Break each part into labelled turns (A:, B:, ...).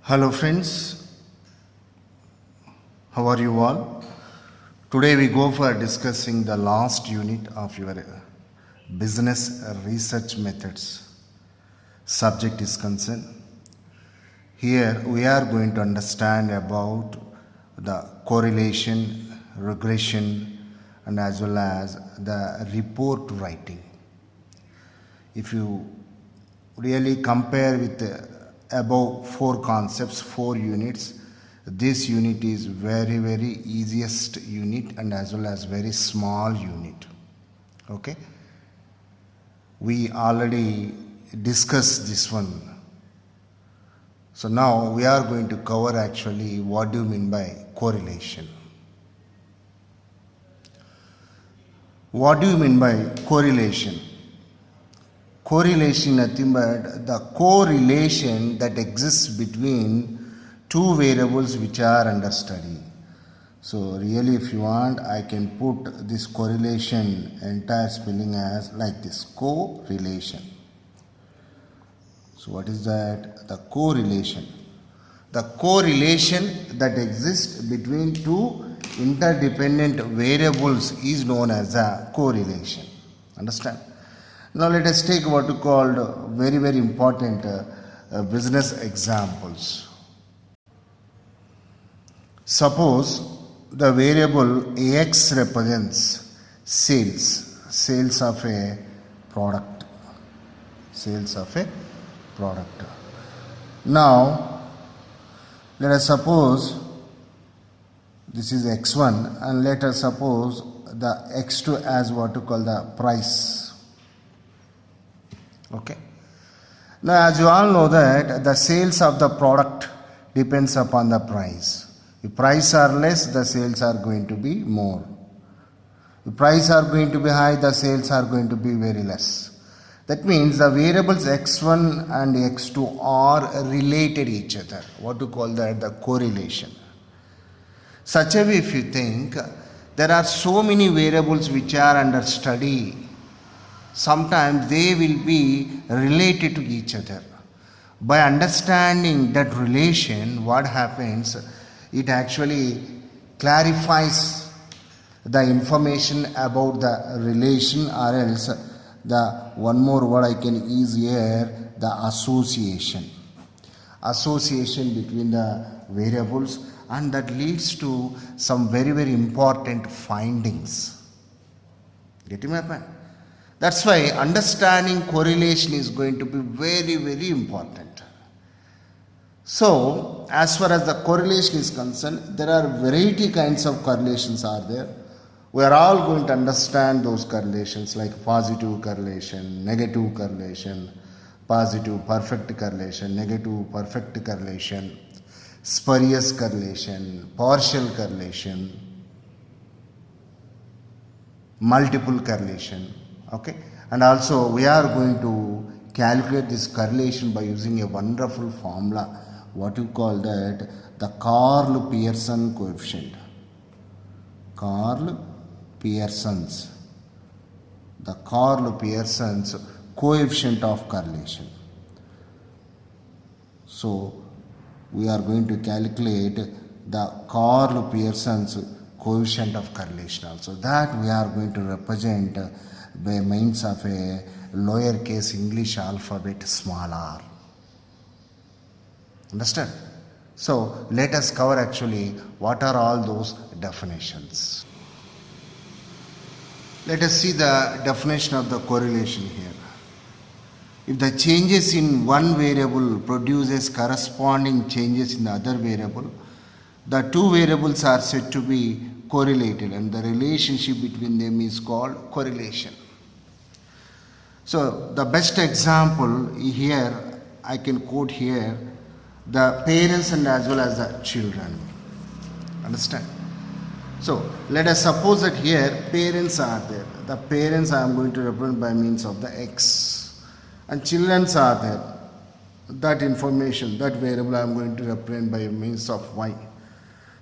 A: Hello friends, how are you all? Today we go for discussing the last unit of your business research methods. Subject is concerned. Here we are going to understand about the correlation, regression and as well as the report writing. If you really compare with above four concepts, 4 units, this unit is very easiest unit and as well as very small unit. Okay, we already discussed this one. So now we are going to cover actually what do you mean by correlation. What do you mean by correlation? Correlation nothing but the correlation that exists between two variables which are under study. So really if you want, I can put this correlation entire spelling as like this, correlation. So what is that? The correlation. The correlation that exists between two interdependent variables is known as a correlation. Understand? Now let us take what we called very important business examples. Suppose the variable Ax represents sales of a product. Now let us suppose this is x1 and let us suppose the x2 as what to call the price. Okay. Now as you all know that the sales of the product depends upon the price. If price are less, the sales are going to be more. If price are going to be high, the sales are going to be very less. That means the variables x1 and x2 are related each other. What to call that? The correlation. Such a way if you think, there are so many variables which are under study. Sometimes they will be related to each other. By understanding that relation, what happens, it actually clarifies the information about the relation, or else the one more word I can use here, the association between the variables, and that leads to some very important findings. Getting my point? That's why understanding correlation is going to be very important. So, as far as the correlation is concerned, there are variety kinds of correlations are there. We are all going to understand those correlations like positive correlation, negative correlation, positive perfect correlation, negative perfect correlation, spurious correlation, partial correlation, multiple correlation. Okay, and also we are going to calculate this correlation by using a wonderful formula, what you call that, the Karl-Pearson coefficient. The Karl-Pearson's coefficient of correlation. So we are going to calculate the Karl-Pearson's coefficient of correlation also. That we are going to represent by means of a lowercase English alphabet small r. Understand? So let us cover actually what are all those definitions. Let us see the definition of the correlation here. If the changes in one variable produces corresponding changes in the other variable, the two variables are said to be correlated and the relationship between them is called correlation. So the best example here, I can quote here, the parents and as well as the children. Understand? So let us suppose that here parents are there. The parents I am going to represent by means of the x, and children are there. That information, that variable I am going to represent by means of y.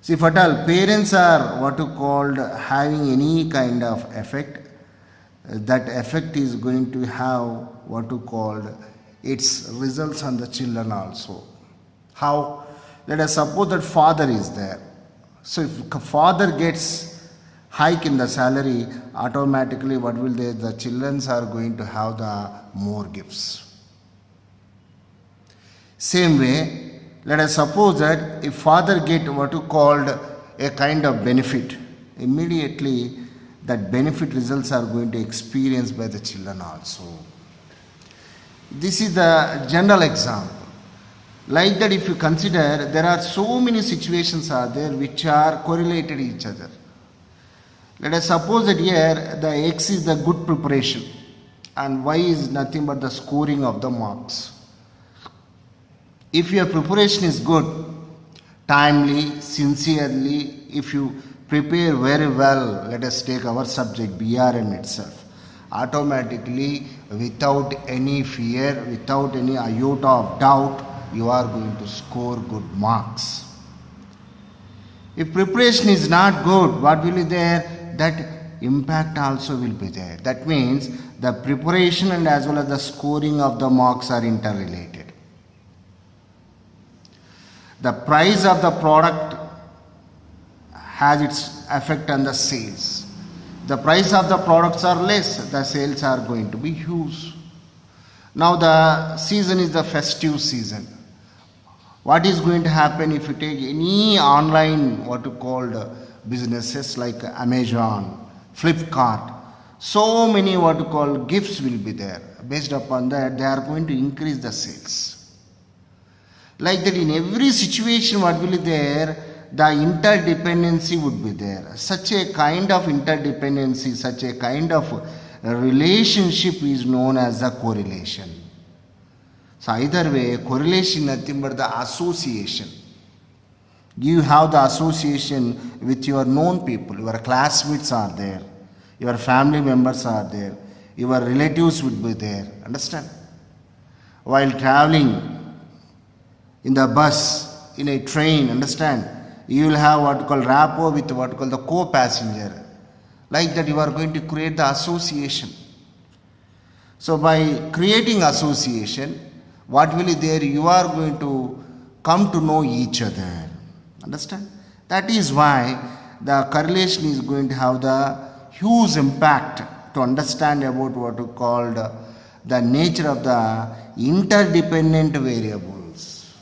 A: See, if at all parents are what you called having any kind of effect, that effect is going to have what you called its results on the children also. How? let us suppose that father is there. So if father gets hike in the salary, automatically what will they, the children are going to have the more gifts. Same way, let us suppose that if father get what you called a kind of benefit, immediately that benefit results are going to experience by the children also. This is the general example. Like that, if you consider, there are so many situations are there which are correlated each other. Let us suppose that here the X is the good preparation and Y is nothing but the scoring of the marks. If your preparation is good, timely, sincerely, if you prepare very well, let us take our subject BRM itself, automatically, without any fear, without any iota of doubt, you are going to score good marks. If preparation is not good, what will be there? That impact also will be there. That means the preparation and as well as the scoring of the marks are interrelated. The price of the product has its effect on the sales. The price of the products are less, the sales are going to be huge. Now the season is the festive season. What is going to happen if you take any online what you called businesses like Amazon, Flipkart, so many what you call gifts will be there. Based upon that, they are going to increase the sales. Like that, in every situation what will be there, the interdependency would be there. Such a kind of interdependency, such a kind of relationship is known as the correlation. So either way, correlation nothing but the association. You have the association with your known people, your classmates are there, your family members are there, your relatives would be there. Understand? While traveling in the bus, in a train, understand? You will have what you call rapport with what you call the co-passenger. Like that, you are going to create the association. So by creating association, what will be there? You are going to come to know each other. Understand? That is why the correlation is going to have the huge impact to understand about what we called the nature of the interdependent variables.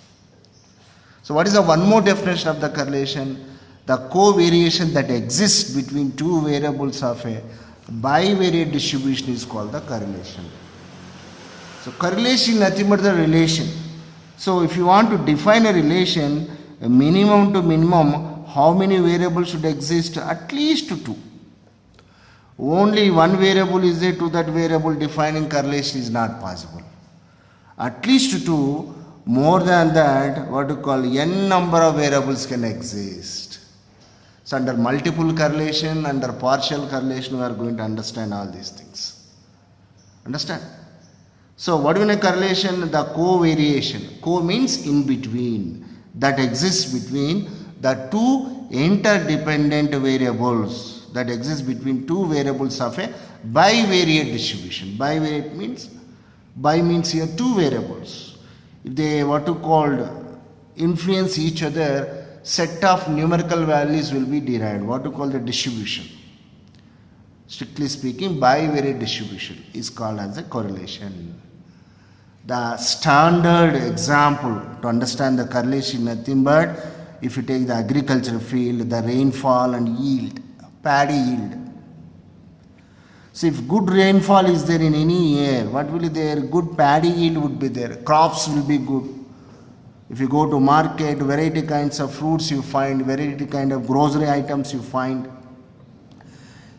A: So what is the one more definition of the correlation? The covariation that exists between two variables of a bivariate distribution is called the correlation. So correlation is nothing but the relation. So if you want to define a relation, a minimum to minimum, how many variables should exist? At least two. Only one variable is there to that variable, defining correlation is not possible. At least two, more than that, what you call n number of variables can exist. So under multiple correlation, under partial correlation, we are going to understand all these things. Understand? So what do you mean correlation? The covariation. Co means in between. That exists between the two interdependent variables. That exists between two variables of a bivariate distribution. Bivariate means, bi means here two variables. If they what to called influence each other, set of numerical values will be derived. What to call the distribution. Strictly speaking, bivariate distribution is called as a correlation. The standard example to understand the correlation nothing but if you take the agricultural field, the rainfall and yield, paddy yield. So if good rainfall is there in any year, what will be there? Good paddy yield would be there. Crops will be good. If you go to market, variety kinds of fruits you find, variety kind of grocery items you find.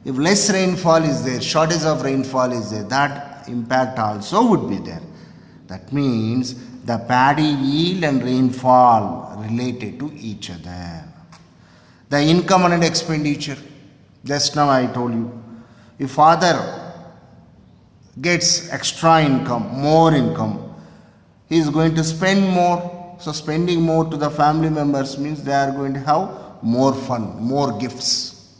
A: If less rainfall is there, shortage of rainfall is there, that impact also would be there. That means the paddy yield and rainfall related to each other. The income and expenditure, just now I told you, if father gets extra income, more income, he is going to spend more. So spending more to the family members means they are going to have more fun, more gifts.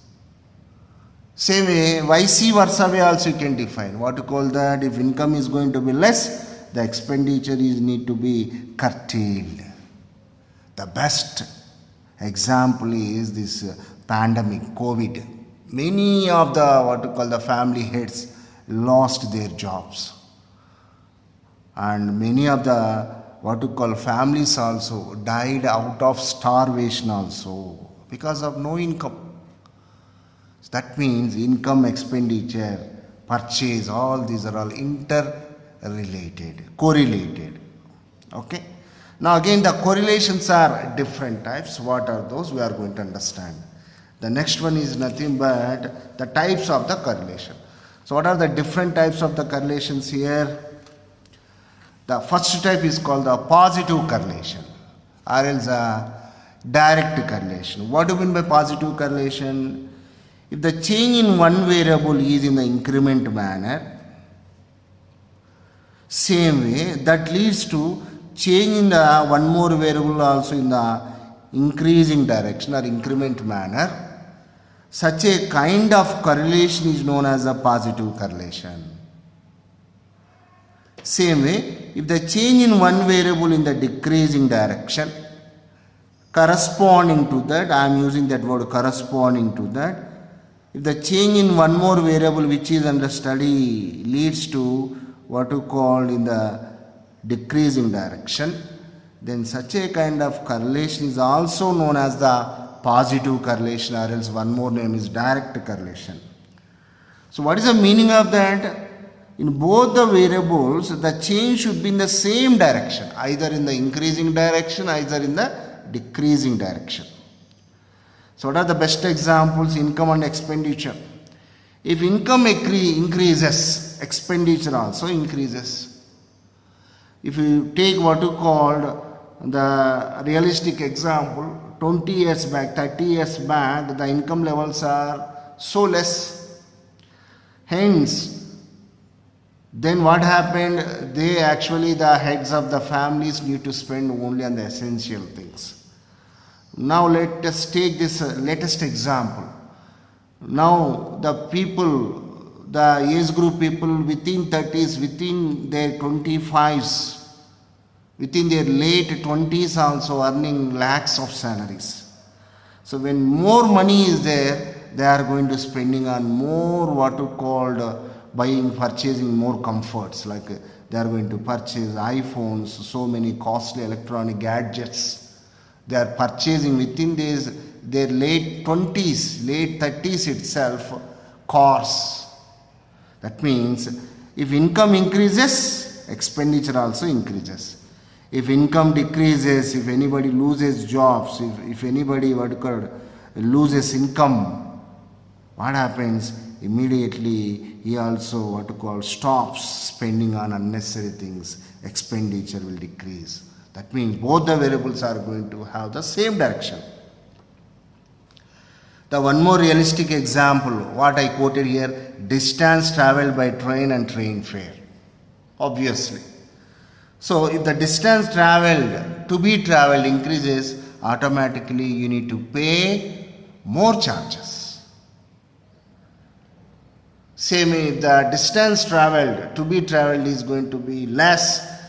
A: Same way, vice versa way also you can define. What to call that? If income is going to be less, the expenditure is need to be curtailed. The best example is this pandemic, COVID. Many of the family heads lost their jobs, and many of the families also died out of starvation also because of no income. So that means income, expenditure, purchase, all these are all interrelated, correlated. Okay. Now again the correlations are different types. What are those? We are going to understand. The next one is nothing but the types of the correlation. So what are the different types of the correlations here? The first type is called the positive correlation, or else a direct correlation. What do you mean by positive correlation? If the change in one variable is in the increment manner, same way that leads to change in the one more variable also in the increasing direction or increment manner, such a kind of correlation is known as a positive correlation. Same way, if the change in one variable in the decreasing direction, corresponding to that, I am using that word corresponding to that, if the change in one more variable which is under study leads to what you call in the decreasing direction, then such a kind of correlation is also known as the positive correlation, or else one more name is direct correlation. So what is the meaning of that? In both the variables, the change should be in the same direction, either in the increasing direction, either in the decreasing direction. So what are the best examples? Income and expenditure. If income increases, expenditure also increases. If you take what you called the realistic example, 20 years back, 30 years back, the income levels are so less. Hence, then what happened? The heads of the families need to spend only on the essential things. Now let us take this latest example. Now the people, the age group people within 30s, within their 25s, within their late 20s also earning lakhs of salaries. So when more money is there, they are going to spending on more what you called purchasing more comforts, like they are going to purchase iPhones, so many costly electronic gadgets. They are purchasing within their late 20s, late 30s itself, cars. That means if income increases, expenditure also increases. If income decreases, if anybody loses jobs, if anybody loses income, what happens? Immediately he also stops spending on unnecessary things. Expenditure will decrease. That means both the variables are going to have the same direction. The one more realistic example, what I quoted here, distance traveled by train and train fare. Obviously. So if the distance to be traveled increases, automatically you need to pay more charges. Same if the distance to be traveled is going to be less,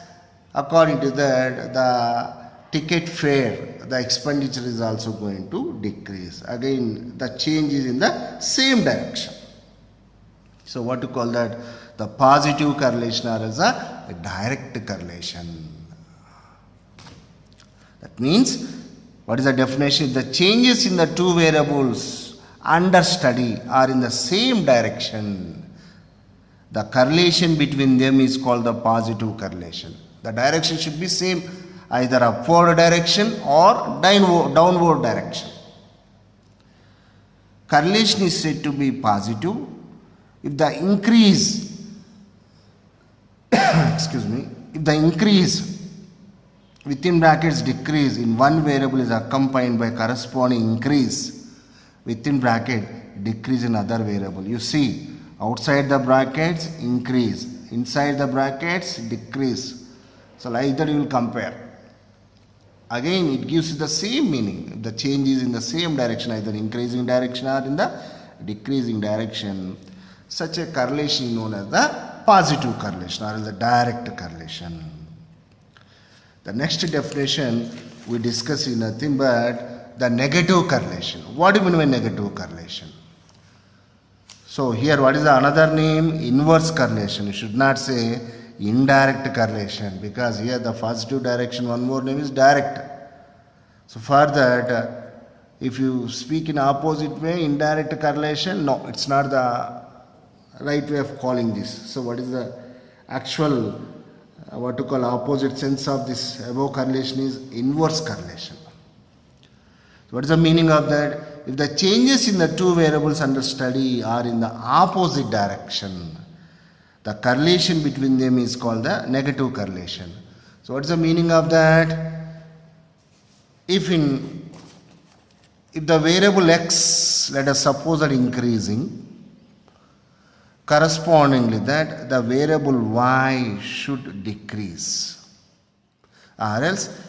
A: according to that, the ticket fare, the expenditure is also going to decrease. Again, the change is in the same direction. So what to call that? The positive correlation or as a direct correlation. That means, what is the definition? The changes in the two variables under study are in the same direction. The correlation between them is called the positive correlation. The direction should be same, either upward direction or downward direction. Correlation is said to be positive if the increase if the increase within brackets decrease in one variable is accompanied by corresponding increase within bracket decrease in other variable. You see, outside the brackets increase, inside the brackets decrease. So like that you will compare. Again, it gives you the same meaning. The change is in the same direction, either increasing direction or in the decreasing direction. Such a correlation is known as the positive correlation or the direct correlation. The next definition, we discuss is nothing but the negative correlation. What do you mean by negative correlation? So here what is the another name? Inverse correlation. You should not say indirect correlation, because here the positive direction, one more name is direct. So for that, if you speak in opposite way, indirect correlation, no, it's not the right way of calling this. So what is the actual what to call opposite sense of this above correlation is inverse correlation. So what is the meaning of that? If the changes in the two variables under study are in the opposite direction, the correlation between them is called the negative correlation. So what is the meaning of that? If the variable x, let us suppose that increasing, correspondingly that the variable y should decrease. Or else,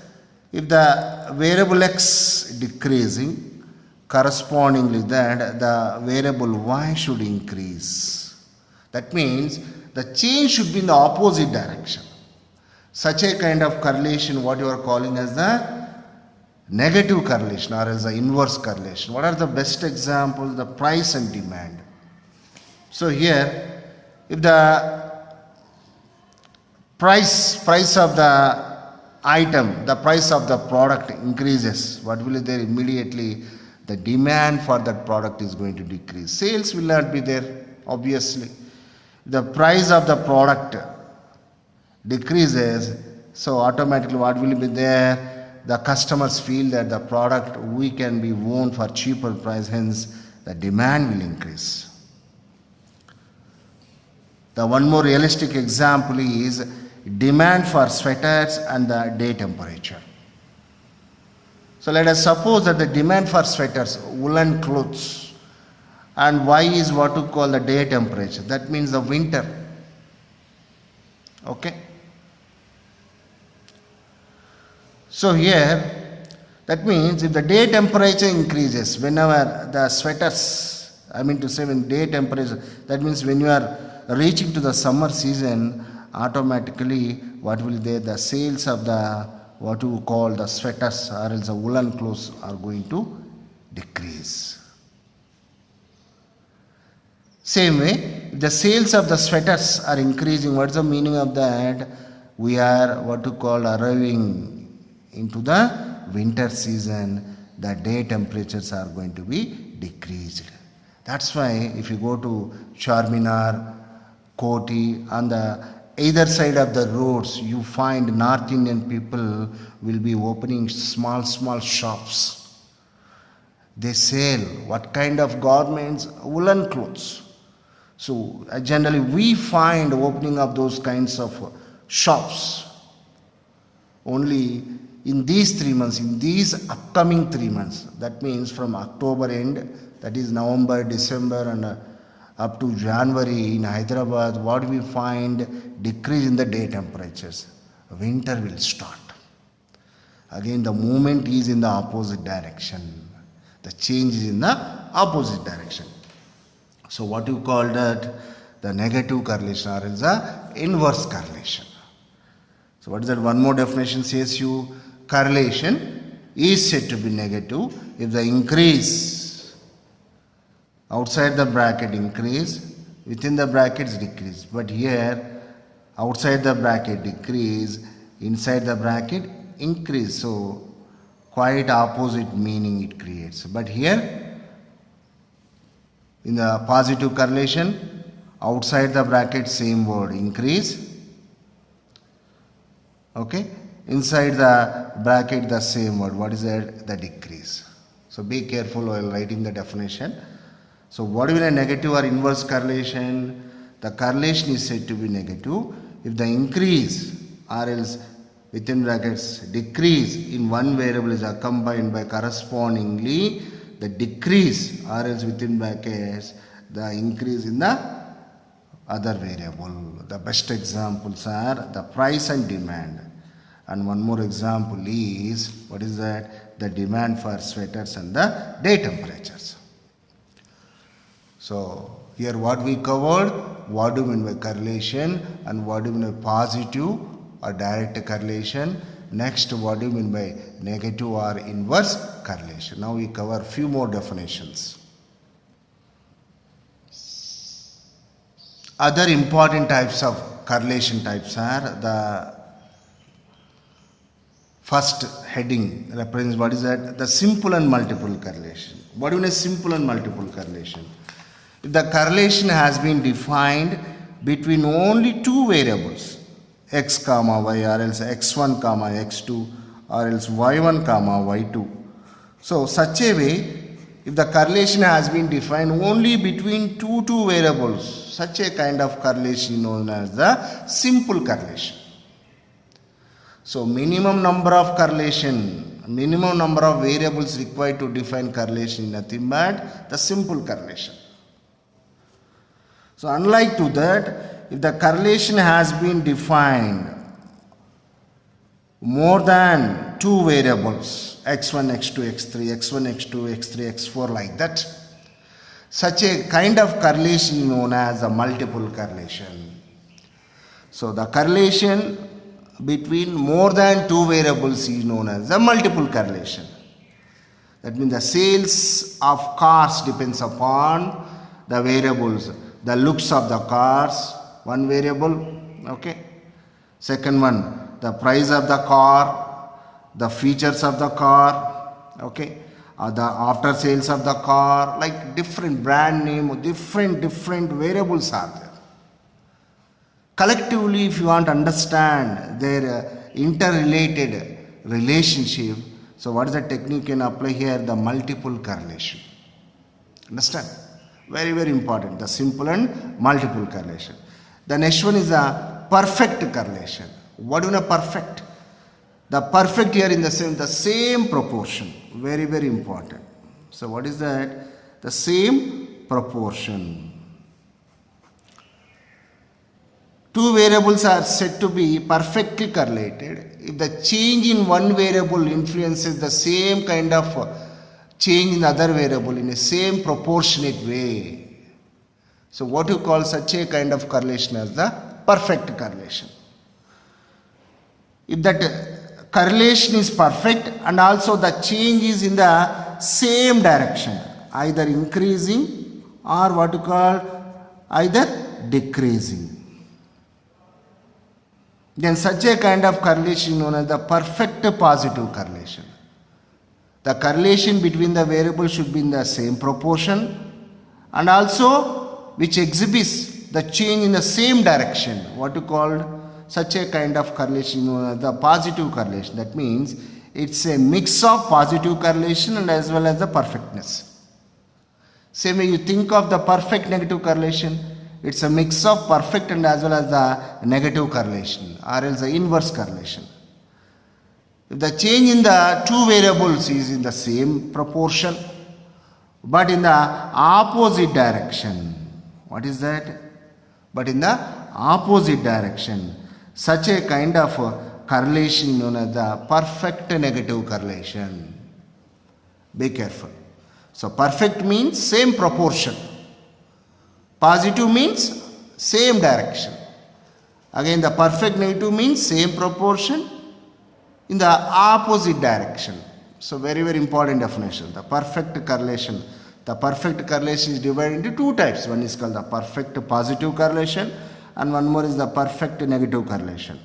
A: if the variable x decreasing, correspondingly that the variable y should increase. That means the change should be in the opposite direction. Such a kind of correlation, what you are calling as the negative correlation or as the inverse correlation. What are the best examples? The price and demand. So here, if the price of the item, the price of the product increases, what will be there immediately? The demand for that product is going to decrease. Sales will not be there, obviously. The price of the product decreases, so automatically what will be there? The customers feel that the product we can be won for cheaper price, hence the demand will increase. The one more realistic example is demand for sweaters and the day temperature. So let us suppose that the demand for sweaters, woolen clothes, and y is what to call the day temperature. That means the winter. Okay. So here, that means if the day temperature increases, whenever the sweaters, when day temperature, that means when you are reaching to the summer season, automatically what will be there? The sales of the what you call the sweaters or else the woolen clothes are going to decrease. Same way, if the sales of the sweaters are increasing, what is the meaning of that? We are what to call arriving into the winter season, the day temperatures are going to be decreased. That's why if you go to Charminar, Koti, on the either side of the roads, you find North Indian people will be opening small shops. They sell what kind of garments? Woolen clothes. So generally we find opening of those kinds of shops only in these 3 months, in these upcoming 3 months. That means from October end, that is November, December and up to January in Hyderabad, what we find? Decrease in the day temperatures. Winter will start. Again, the movement is in the opposite direction. The change is in the opposite direction. So what you call that? The negative correlation or is the inverse correlation. So what is that? One more definition says you correlation is said to be negative if the increase outside the bracket increase, within the brackets decrease. But here outside the bracket decrease, inside the bracket increase. So quite opposite meaning it creates. But here in the positive correlation, outside the bracket same word increase. Okay. Inside the bracket the same word. What is that? The decrease. So be careful while writing the definition. So what is a negative or inverse correlation? The correlation is said to be negative if the increase or else within brackets decrease in one variable is accompanied by correspondingly the decrease or else within brackets the increase in the other variable. The best examples are the price and demand. And one more example is, what is that? The demand for sweaters and the day temperatures. So here what we covered, what do we mean by correlation and what do we mean by positive or direct correlation. Next, what do you mean by negative or inverse correlation? Now we cover few more definitions. Other important types of correlation types are the first heading represents what is that? The simple and multiple correlation. What do you mean simple and multiple correlation? If the correlation has been defined between only two variables, x comma y, or else x1 comma x2, or else y1 comma y2. So such a way, if the correlation has been defined only between two variables, such a kind of correlation known as the simple correlation. So minimum number of variables required to define correlation is nothing but the simple correlation. So unlike to that, if the correlation has been defined more than two variables, x1, x2, x3, x1, x2, x3, x4 like that, such a kind of correlation is known as a multiple correlation. So the correlation between more than two variables is known as a multiple correlation. That means the sales of cars depends upon the variables, the looks of the cars, one variable, okay. Second one, the price of the car, the features of the car, okay, the after sales of the car, like different brand name, different variables are there. Collectively, if you want to understand their interrelated relationship, so what is the technique you can apply here? The multiple correlation. Understand? Very important, the simple and multiple correlation. The next one is a perfect correlation. What do you mean perfect? The perfect here in the same proportion. Very important. So what is that? The same proportion. Two variables are said to be perfectly correlated if the change in one variable influences the same kind of change in the other variable in a same proportionate way. So what you call such a kind of correlation as the perfect correlation. If that correlation is perfect and also the change is in the same direction, either increasing or what you call either decreasing, then such a kind of correlation known as the perfect positive correlation. The correlation between the variables should be in the same proportion and also which exhibits the change in the same direction. What you call such a kind of correlation known as the positive correlation. That means it's a mix of positive correlation and as well as the perfectness. Same way you think of the perfect negative correlation, it's a mix of perfect and as well as the negative correlation or else the inverse correlation. If the change in the two variables is in the same proportion but in the opposite direction, what is that? But in the opposite direction, such a kind of correlation known as the perfect negative correlation. Be careful. So perfect means same proportion. Positive means same direction. Again the perfect negative means same proportion in the opposite direction. So very important definition. The perfect correlation. The perfect correlation is divided into two types. One is called the perfect positive correlation and one more is the perfect negative correlation.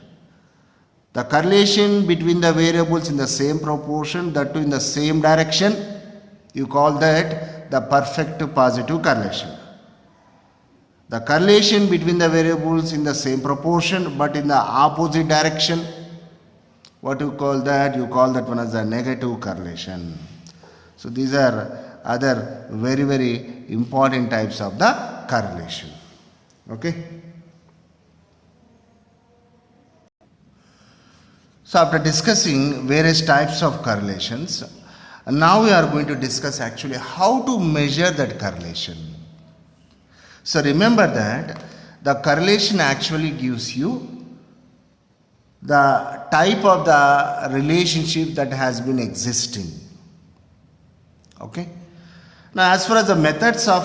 A: The correlation between the variables in the same proportion, that too in the same direction, you call that the perfect positive correlation. The correlation between the variables in the same proportion but in the opposite direction, what you call that? You call that one as the negative correlation. So these are other very important types of the correlation. Okay. So after discussing various types of correlations, now we are going to discuss actually how to measure that correlation. So remember that the correlation actually gives you the type of the relationship that has been existing. Okay. Now as far as the methods of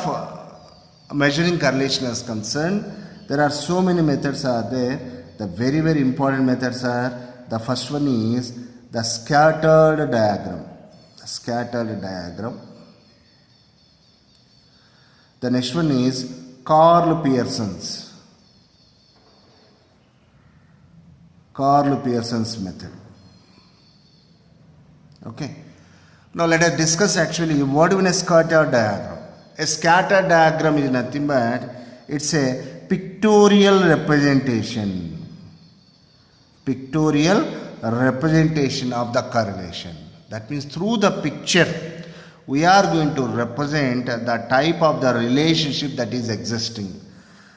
A: measuring correlation is concerned, there are so many methods are there. The very important methods are the first one is the scattered diagram. The scattered diagram. The next one is Karl Pearson's method. Okay. Now let us discuss actually what is a scattered diagram. A scattered diagram is nothing but it's a pictorial representation. Pictorial representation of the correlation. That means through the picture we are going to represent the type of the relationship that is existing.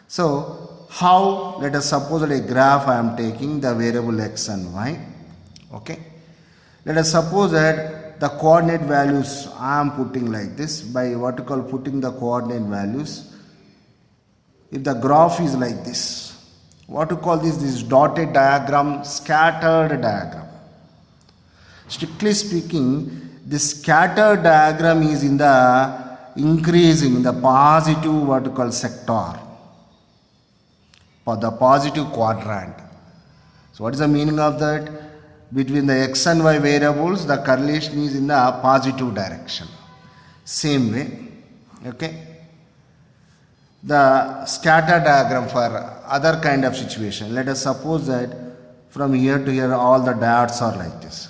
A: So how? Let us suppose a graph I am taking the variable x and y. Okay. Let us suppose that the coordinate values I am putting like this by what you call putting the coordinate values. If the graph is like this, what you call this dotted diagram, scattered diagram. Strictly speaking, this scattered diagram is in the increasing, in the positive what you call sector, for the positive quadrant. So what is the meaning of that? Between the x and y variables, the correlation is in the positive direction. Same way, okay. The scatter diagram for other kind of situation. Let us suppose that from here to here all the dots are like this.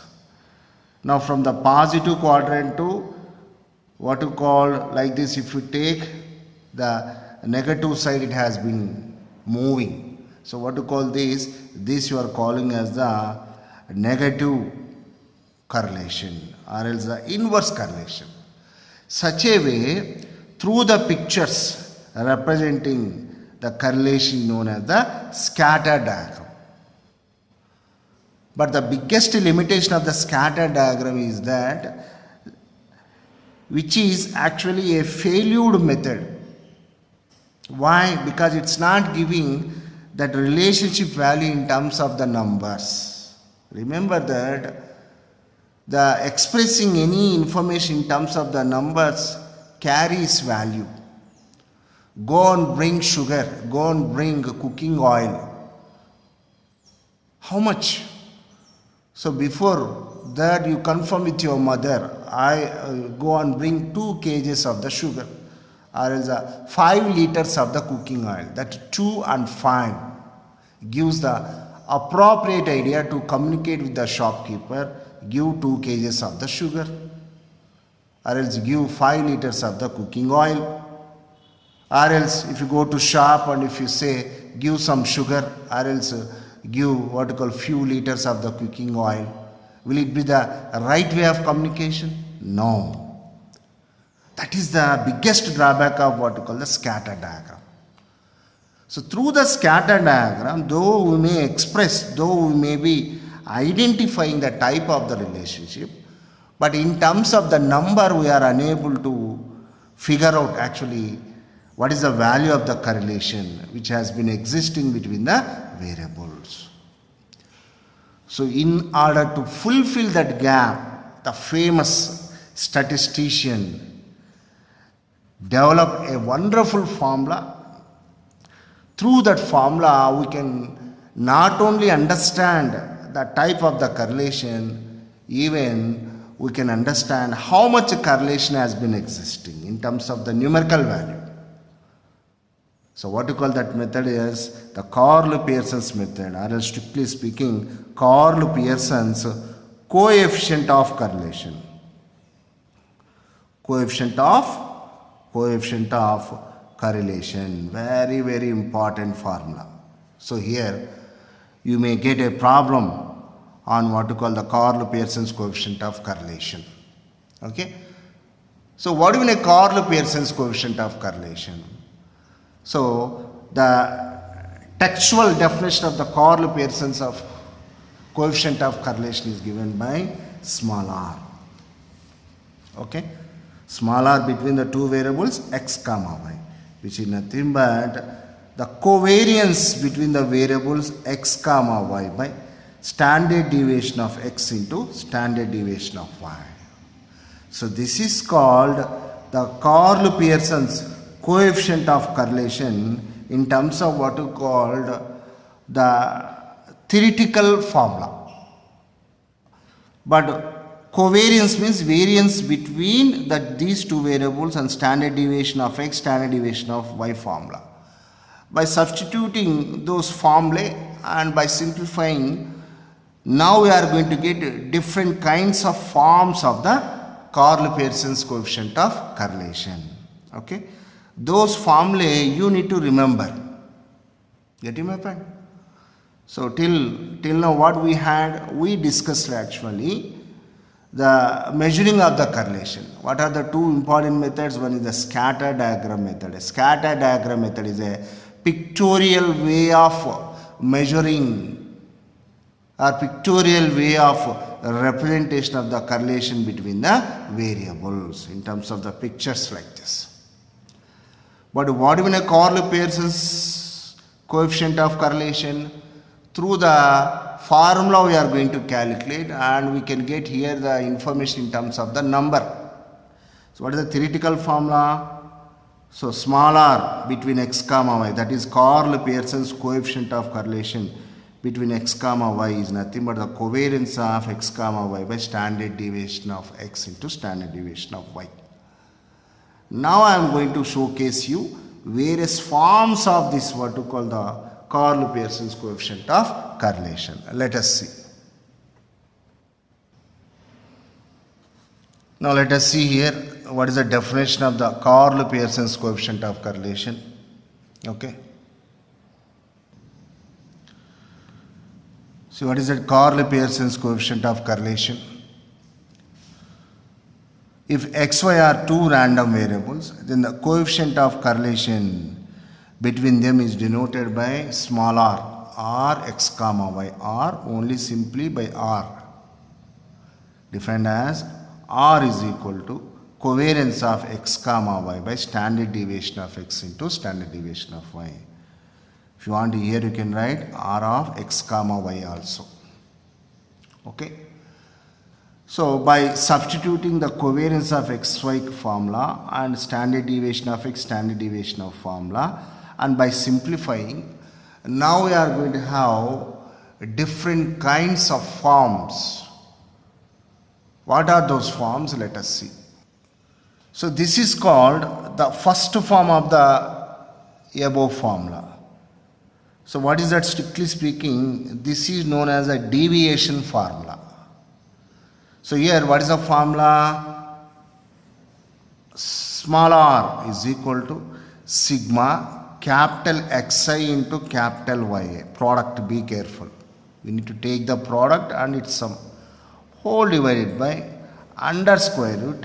A: Now from the positive quadrant to what you call like this, if you take the negative side, it has been moving. So what you call this you are calling as the negative correlation or else the inverse correlation. Such a way, through the pictures representing the correlation known as the scatter diagram. But the biggest limitation of the scatter diagram is that which is actually a failed method. Why? Because it's not giving that relationship value in terms of the numbers. Remember that the expressing any information in terms of the numbers carries value. Go and bring sugar, go and bring cooking oil. How much? So before that you confirm with your mother, I go and bring 2 kgs of the sugar or else 5 liters of the cooking oil. That 2 and 5 gives the appropriate idea to communicate with the shopkeeper, give 2 kgs of the sugar or else give 5 liters of the cooking oil. Or else if you go to shop and if you say give some sugar or else give what you call few liters of the cooking oil, will it be the right way of communication? No. That is the biggest drawback of what you call the scatter diagram. So through the scatter diagram, though we may express, though we may be identifying the type of the relationship, but in terms of the number we are unable to figure out actually what is the value of the correlation which has been existing between the variables. So in order to fulfill that gap, the famous statistician developed a wonderful formula. Through that formula, we can not only understand the type of the correlation, even we can understand how much correlation has been existing in terms of the numerical value. So what you call that method is the Karl Pearson's method, or strictly speaking, Karl Pearson's coefficient of correlation. Coefficient of correlation. Very, very important formula. So here you may get a problem on what you call the Karl Pearson's coefficient of correlation. Okay. So what do you mean a Karl Pearson's coefficient of correlation? So the textual definition of the Karl Pearson's of coefficient of correlation is given by small r. Okay, small r between the two variables x comma y, which is nothing but the covariance between the variables x comma y by standard deviation of x into standard deviation of y. So this is called the Karl Pearson's coefficient of correlation in terms of what you called the theoretical formula. But covariance means variance between these two variables and standard deviation of x, standard deviation of y formula. By substituting those formulae and by simplifying, now we are going to get different kinds of forms of the Karl-Pearson's coefficient of correlation. Okay, those formulae you need to remember. Getting my point? So till now what we discussed actually the measuring of the correlation. What are the two important methods? One is the scatter diagram method. A scatter diagram method is a pictorial way of measuring or pictorial way of representation of the correlation between the variables in terms of the pictures like this. But what is a Karl-Pearson's coefficient of correlation? Through the formula we are going to calculate, and we can get here the information in terms of the number. So what is the theoretical formula? So small r between x comma y, that is Karl-Pearson's coefficient of correlation between x comma y is nothing but the covariance of x comma y by standard deviation of x into standard deviation of y. Now I am going to showcase you various forms of this what to call the Karl-Pearson's coefficient of correlation. Let us see. Now let us see here what is the definition of the Karl-Pearson's coefficient of correlation. Okay. So what is the Karl-Pearson's coefficient of correlation? If xy are two random variables, then the coefficient of correlation between them is denoted by small r x comma y, r only simply by r, defined as r is equal to covariance of x comma y by standard deviation of x into standard deviation of y. If you want here you can write r of x comma y also. Okay. So by substituting the covariance of xy formula and standard deviation of x, standard deviation of formula, and by simplifying, now we are going to have different kinds of forms. What are those forms? Let us see. So this is called the first form of the above formula. So what is that? Strictly speaking, this is known as a deviation formula. So here what is the formula? Small r is equal to sigma capital Xi into capital Ya. Product, be careful. We need to take the product and its sum. Whole divided by under square root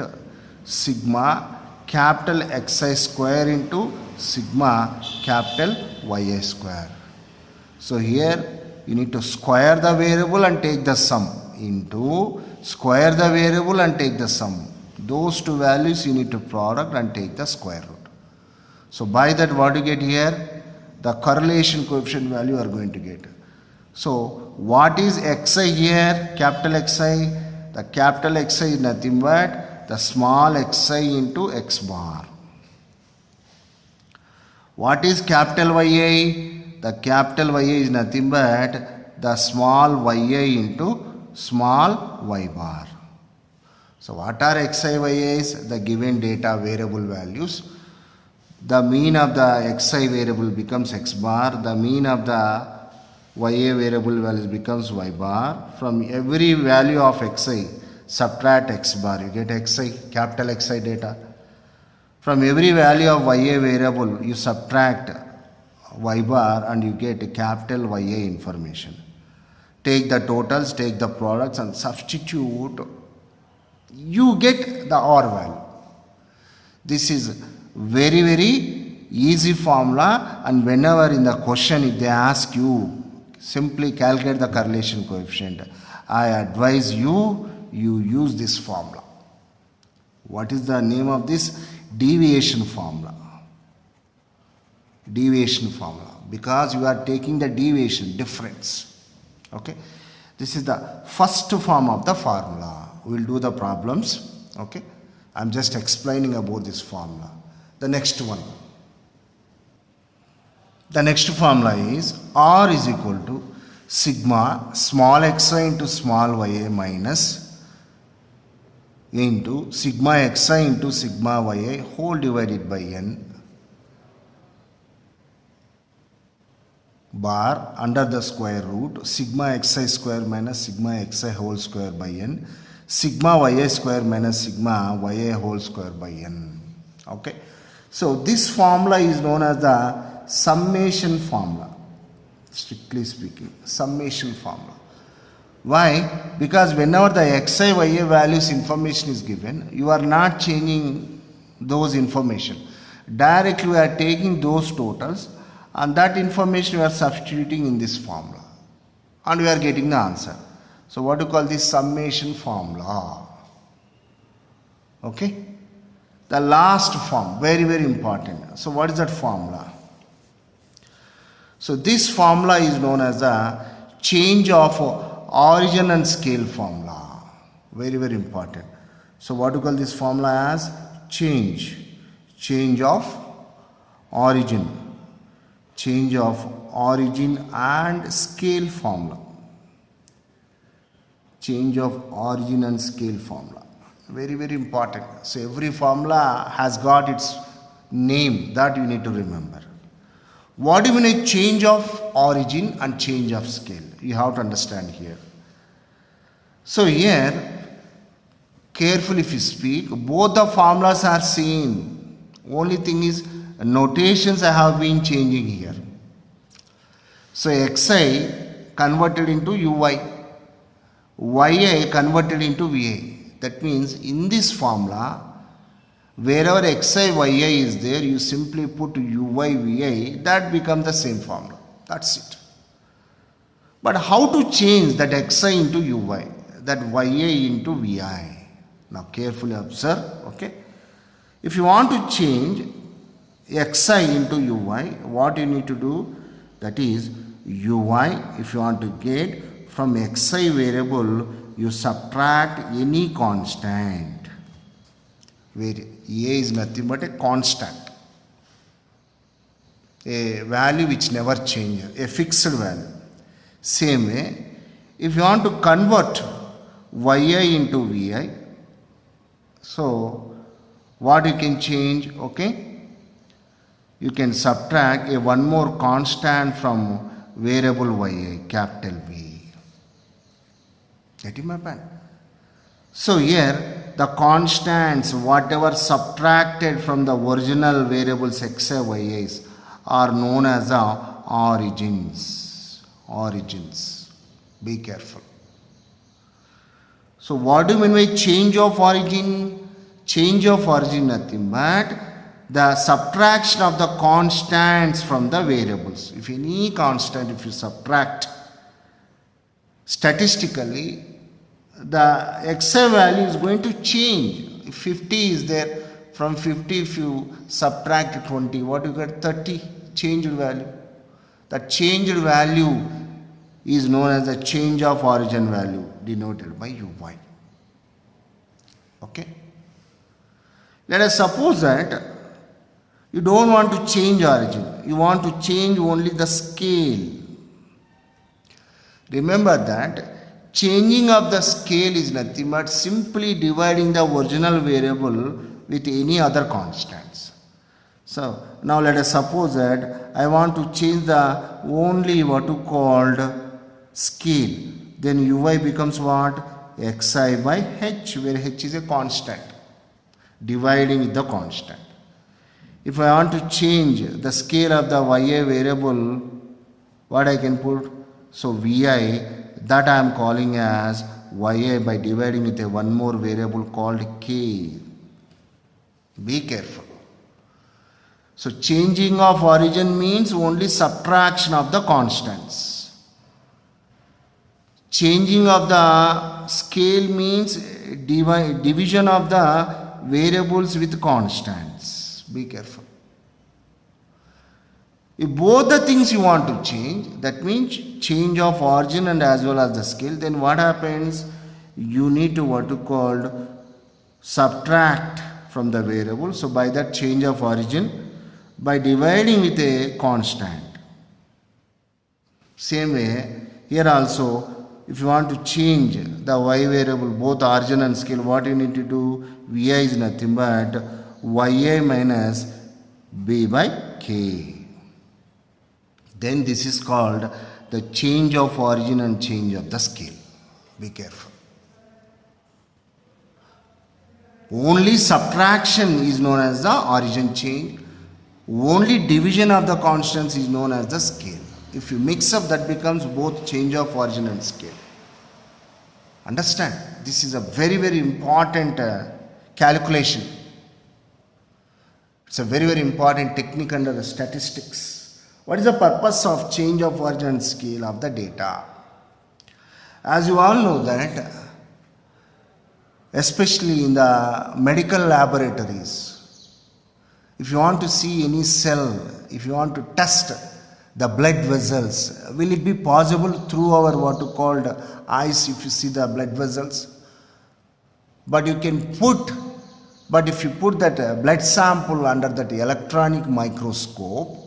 A: sigma capital Xi square into sigma capital Ya square. So here you need to square the variable and take the sum into square the variable and take the sum. Those two values you need to product and take the square root. So by that what you get here? The correlation coefficient value you are going to get. So what is Xi here? Capital Xi. The capital Xi is nothing but the small xi into x bar. What is capital Ya? The capital Ya is nothing but the small Ya into small y bar. So what are xi, ya's? The given data variable values. The mean of the xi variable becomes x bar. The mean of the ya variable values becomes y bar. From every value of xi, subtract x bar. You get xi, capital Xi data. From every value of ya variable, you subtract y bar and you get capital Ya information. Take the totals, take the products and substitute. You get the R value. This is very easy formula, and whenever in the question if they ask you simply calculate the correlation coefficient, I advise you use this formula. What is the name of this? Deviation formula. Deviation formula, because you are taking the deviation difference. Okay, this is the first form of the formula. We will do the problems. Okay, I am just explaining about this formula. The next one. The next formula is R is equal to sigma small xi into small ya minus into sigma xi into sigma yi whole divided by n bar under the square root sigma xi square minus sigma xi whole square by n sigma yi square minus sigma yi whole square by n. Okay. So this formula is known as the summation formula. Strictly speaking, summation formula. Why? Because whenever the xi yi values information is given, you are not changing those information. Directly we are taking those totals and that information we are substituting in this formula and we are getting the answer. So what do you call this summation formula? Okay. The last form, very important. So what is that formula? So this formula is known as the change of origin and scale formula. Very important. So what do you call this formula as? Change of origin. Change of origin and scale formula. Change of origin and scale formula. Very important. So every formula has got its name that you need to remember. What do you mean a change of origin and change of scale? You have to understand here. So here, carefully if you speak, both the formulas are same. Only thing is notations I have been changing here. So xi converted into uy, yi converted into va. That means in this formula, wherever xi yi is there, you simply put uy vi, that becomes the same formula. That's it. But how to change that xi into uy, that yi into vi? Now carefully observe, okay? If you want to change xi into uy, what you need to do? That is uy, if you want to get from xi variable, you subtract any constant, where a is nothing but a constant, a value which never changes, a fixed value. Same way, if you want to convert yi into vi, so what you can change? Okay, you can subtract a one more constant from variable yi, capital V. Getting my pen? So here the constants whatever subtracted from the original variables xi yi's are known as the origins. Origins. Be careful. So what do you mean by change of origin? Change of origin nothing but the subtraction of the constants from the variables. If any constant, if you subtract, statistically the xi value is going to change. If 50 is there, from 50 if you subtract 20, what you get? 30 changed value. The changed value is known as the change of origin value, denoted by uy. Okay. Let us suppose that you don't want to change origin, you want to change only the scale. Remember that changing of the scale is nothing but simply dividing the original variable with any other constants. So now let us suppose that I want to change the only what you called scale. Then uy becomes what? xi by h, where h is a constant, dividing with the constant. If I want to change the scale of the yi variable, what I can put? So vi, that I am calling as yi by dividing with a one more variable called k. Be careful. So changing of origin means only subtraction of the constants. Changing of the scale means division of the variables with constants. Be careful. If both the things you want to change, that means change of origin and as well as the scale, then what happens? You need to what you called subtract from the variable. So by that change of origin, by dividing with a constant. Same way, here also if you want to change the y variable, both origin and scale, what you need to do? Vi is nothing but yi minus b by k. Then this is called the change of origin and change of the scale. Be careful. Only subtraction is known as the origin change. Only division of the constants is known as the scale. If you mix up, that becomes both change of origin and scale. Understand? This is a very, very important calculation. It's a very, very important technique under the statistics. What is the purpose of change of origin and scale of the data? As you all know that, especially in the medical laboratories, if you want to see any cell, if you want to test the blood vessels, will it be possible through our what you called eyes if you see the blood vessels? But if you put that blood sample under that electronic microscope,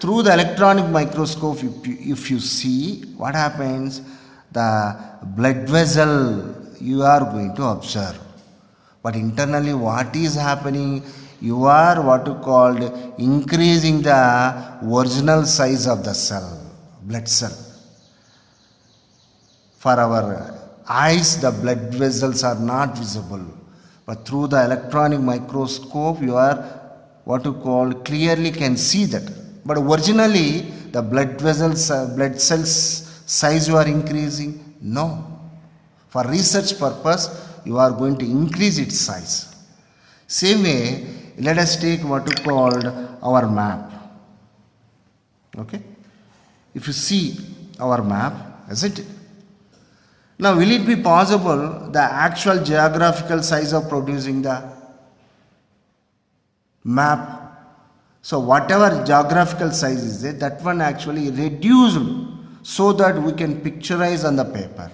A: through the electronic microscope, if you see what happens, the blood vessel you are going to observe. But internally what is happening? You are what you called increasing the original size of the cell, blood cell. For our eyes, the blood vessels are not visible. But through the electronic microscope, you are what you call clearly can see that. But originally, the blood vessels, blood cells size you are increasing? No. For research purpose, you are going to increase its size. Same way, let us take what you called our map. Okay? If you see our map, isn't it? Now, will it be possible the actual geographical size of producing the map? So, whatever geographical size is there, that one actually reduced so that we can picturize on the paper.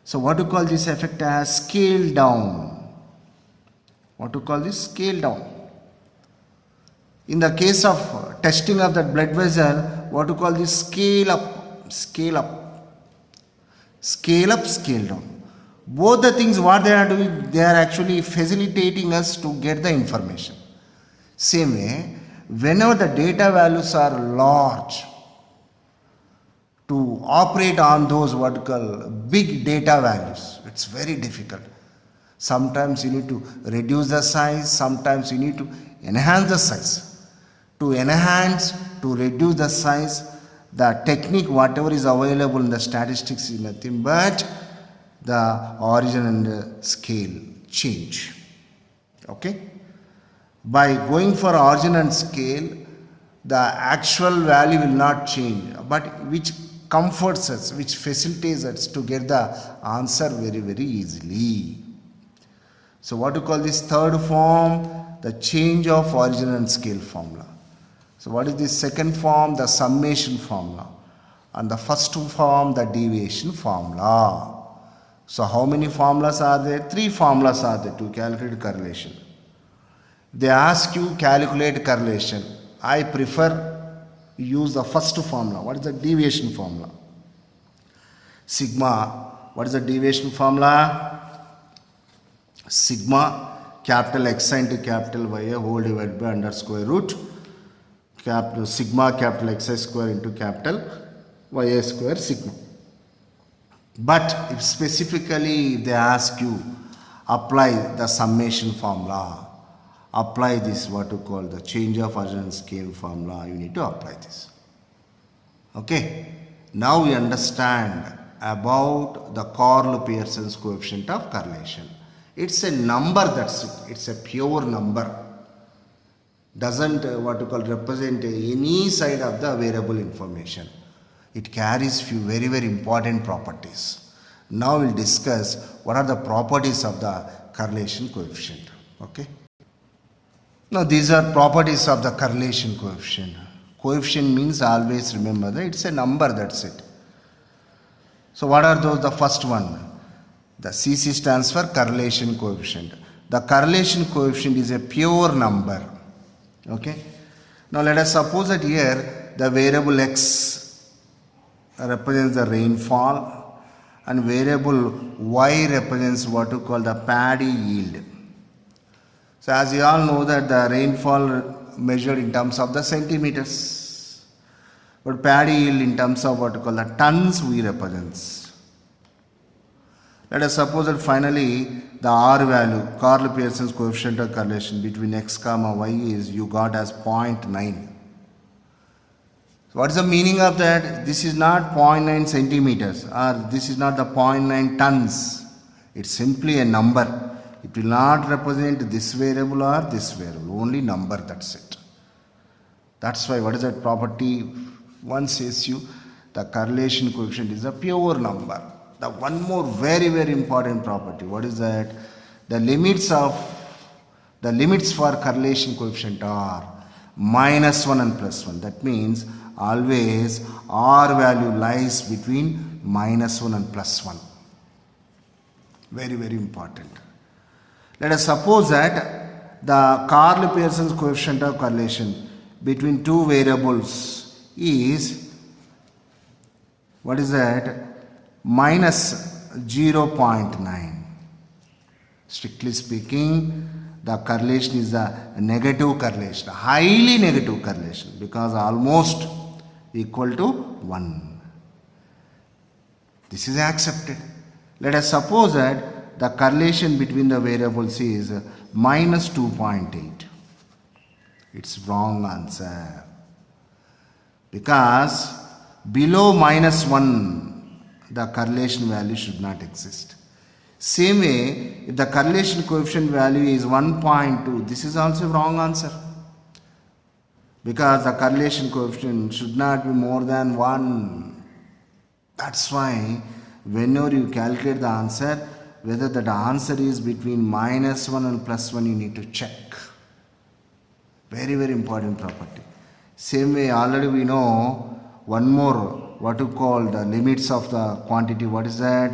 A: So, what do you call this effect as scale down? What do you call this? Scale down. In the case of testing of that blood vessel, what do you call this? Scale up, scale up. Scale up, scale down. Both the things what they are doing, they are actually facilitating us to get the information. Same way, whenever the data values are large, to operate on those what you call big data values, it's very difficult. Sometimes you need to reduce the size, sometimes you need to enhance the size. To enhance, to reduce the size, the technique whatever is available in the statistics is nothing but the origin and the scale change. Okay? By going for origin and scale, the actual value will not change, but which comforts us, which facilitates us to get the answer very, very easily. So what do you call this third form? The change of origin and scale formula. So what is this second form? The summation formula. And the first form, the deviation formula. So how many formulas are there? 3 formulas are there to calculate correlation. They ask you calculate correlation. I prefer use the first formula. What is the deviation formula? Sigma. What is the deviation formula? Sigma capital X into capital Y whole divided by under square root capital sigma capital Xi square into capital Ya square sigma. But if specifically they ask you apply the summation formula, apply this what you call the change of origin and scale formula, you need to apply this. Okay, now we understand about the Karl-Pearson's coefficient of correlation. It's a number, that's it. It's a pure number. Doesn't what you call represent any side of the variable information. It carries few very, very important properties. Now we'll discuss what are the properties of the correlation coefficient. Okay. Now these are properties of the correlation coefficient. Coefficient means always remember that it's a number, that's it. So what are those? The first one, the CC stands for correlation coefficient. The correlation coefficient is a pure number. Okay. Now let us suppose that here the variable x represents the rainfall and variable y represents what we call the paddy yield. So as you all know that the rainfall measured in terms of the centimeters, but paddy yield in terms of what we call the tons we represents. Let us suppose that finally the R value, Karl Pearson's coefficient of correlation between x comma y is you got as 0.9. So what is the meaning of that? This is not 0.9 centimeters or this is not the 0.9 tons. It's simply a number. It will not represent this variable or this variable, only number, that's it. That's why what is that property? One says you the correlation coefficient is a pure number. The one more very important property, what is that? The limits for correlation coefficient are -1 and +1. That means always R value lies between -1 and +1. Very important. Let us suppose that the Karl Pearson's coefficient of correlation between two variables is, what is that? -0.9. Strictly speaking, the correlation is a negative correlation, a highly negative correlation, because almost equal to 1. This is accepted. Let us suppose that the correlation between the variables is -2.8. It's wrong answer, because below -1 the correlation value should not exist. Same way, if the correlation coefficient value is 1.2, this is also wrong answer, because the correlation coefficient should not be more than 1. That's why whenever you calculate the answer, whether that answer is between -1 and +1, you need to check. Very important property. Same way, already we know one more, what you call the limits of the quantity. What is that?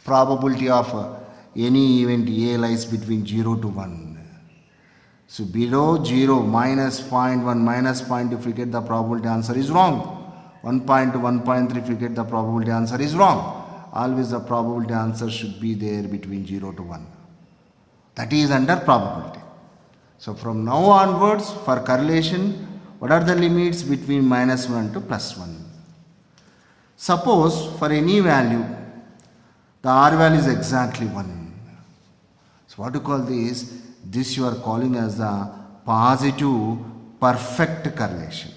A: Probability of any event A lies between 0 to 1. So below 0, -0.1, -0.2, if you get the probability answer is wrong. 1.2, 1.3, if you get the probability answer is wrong. Always the probability answer should be there between 0 to 1. That is under probability. So from now onwards, for correlation, what are the limits between -1 to +1? Suppose for any value, the R value is exactly 1. So what do you call this? This you are calling as the positive perfect correlation.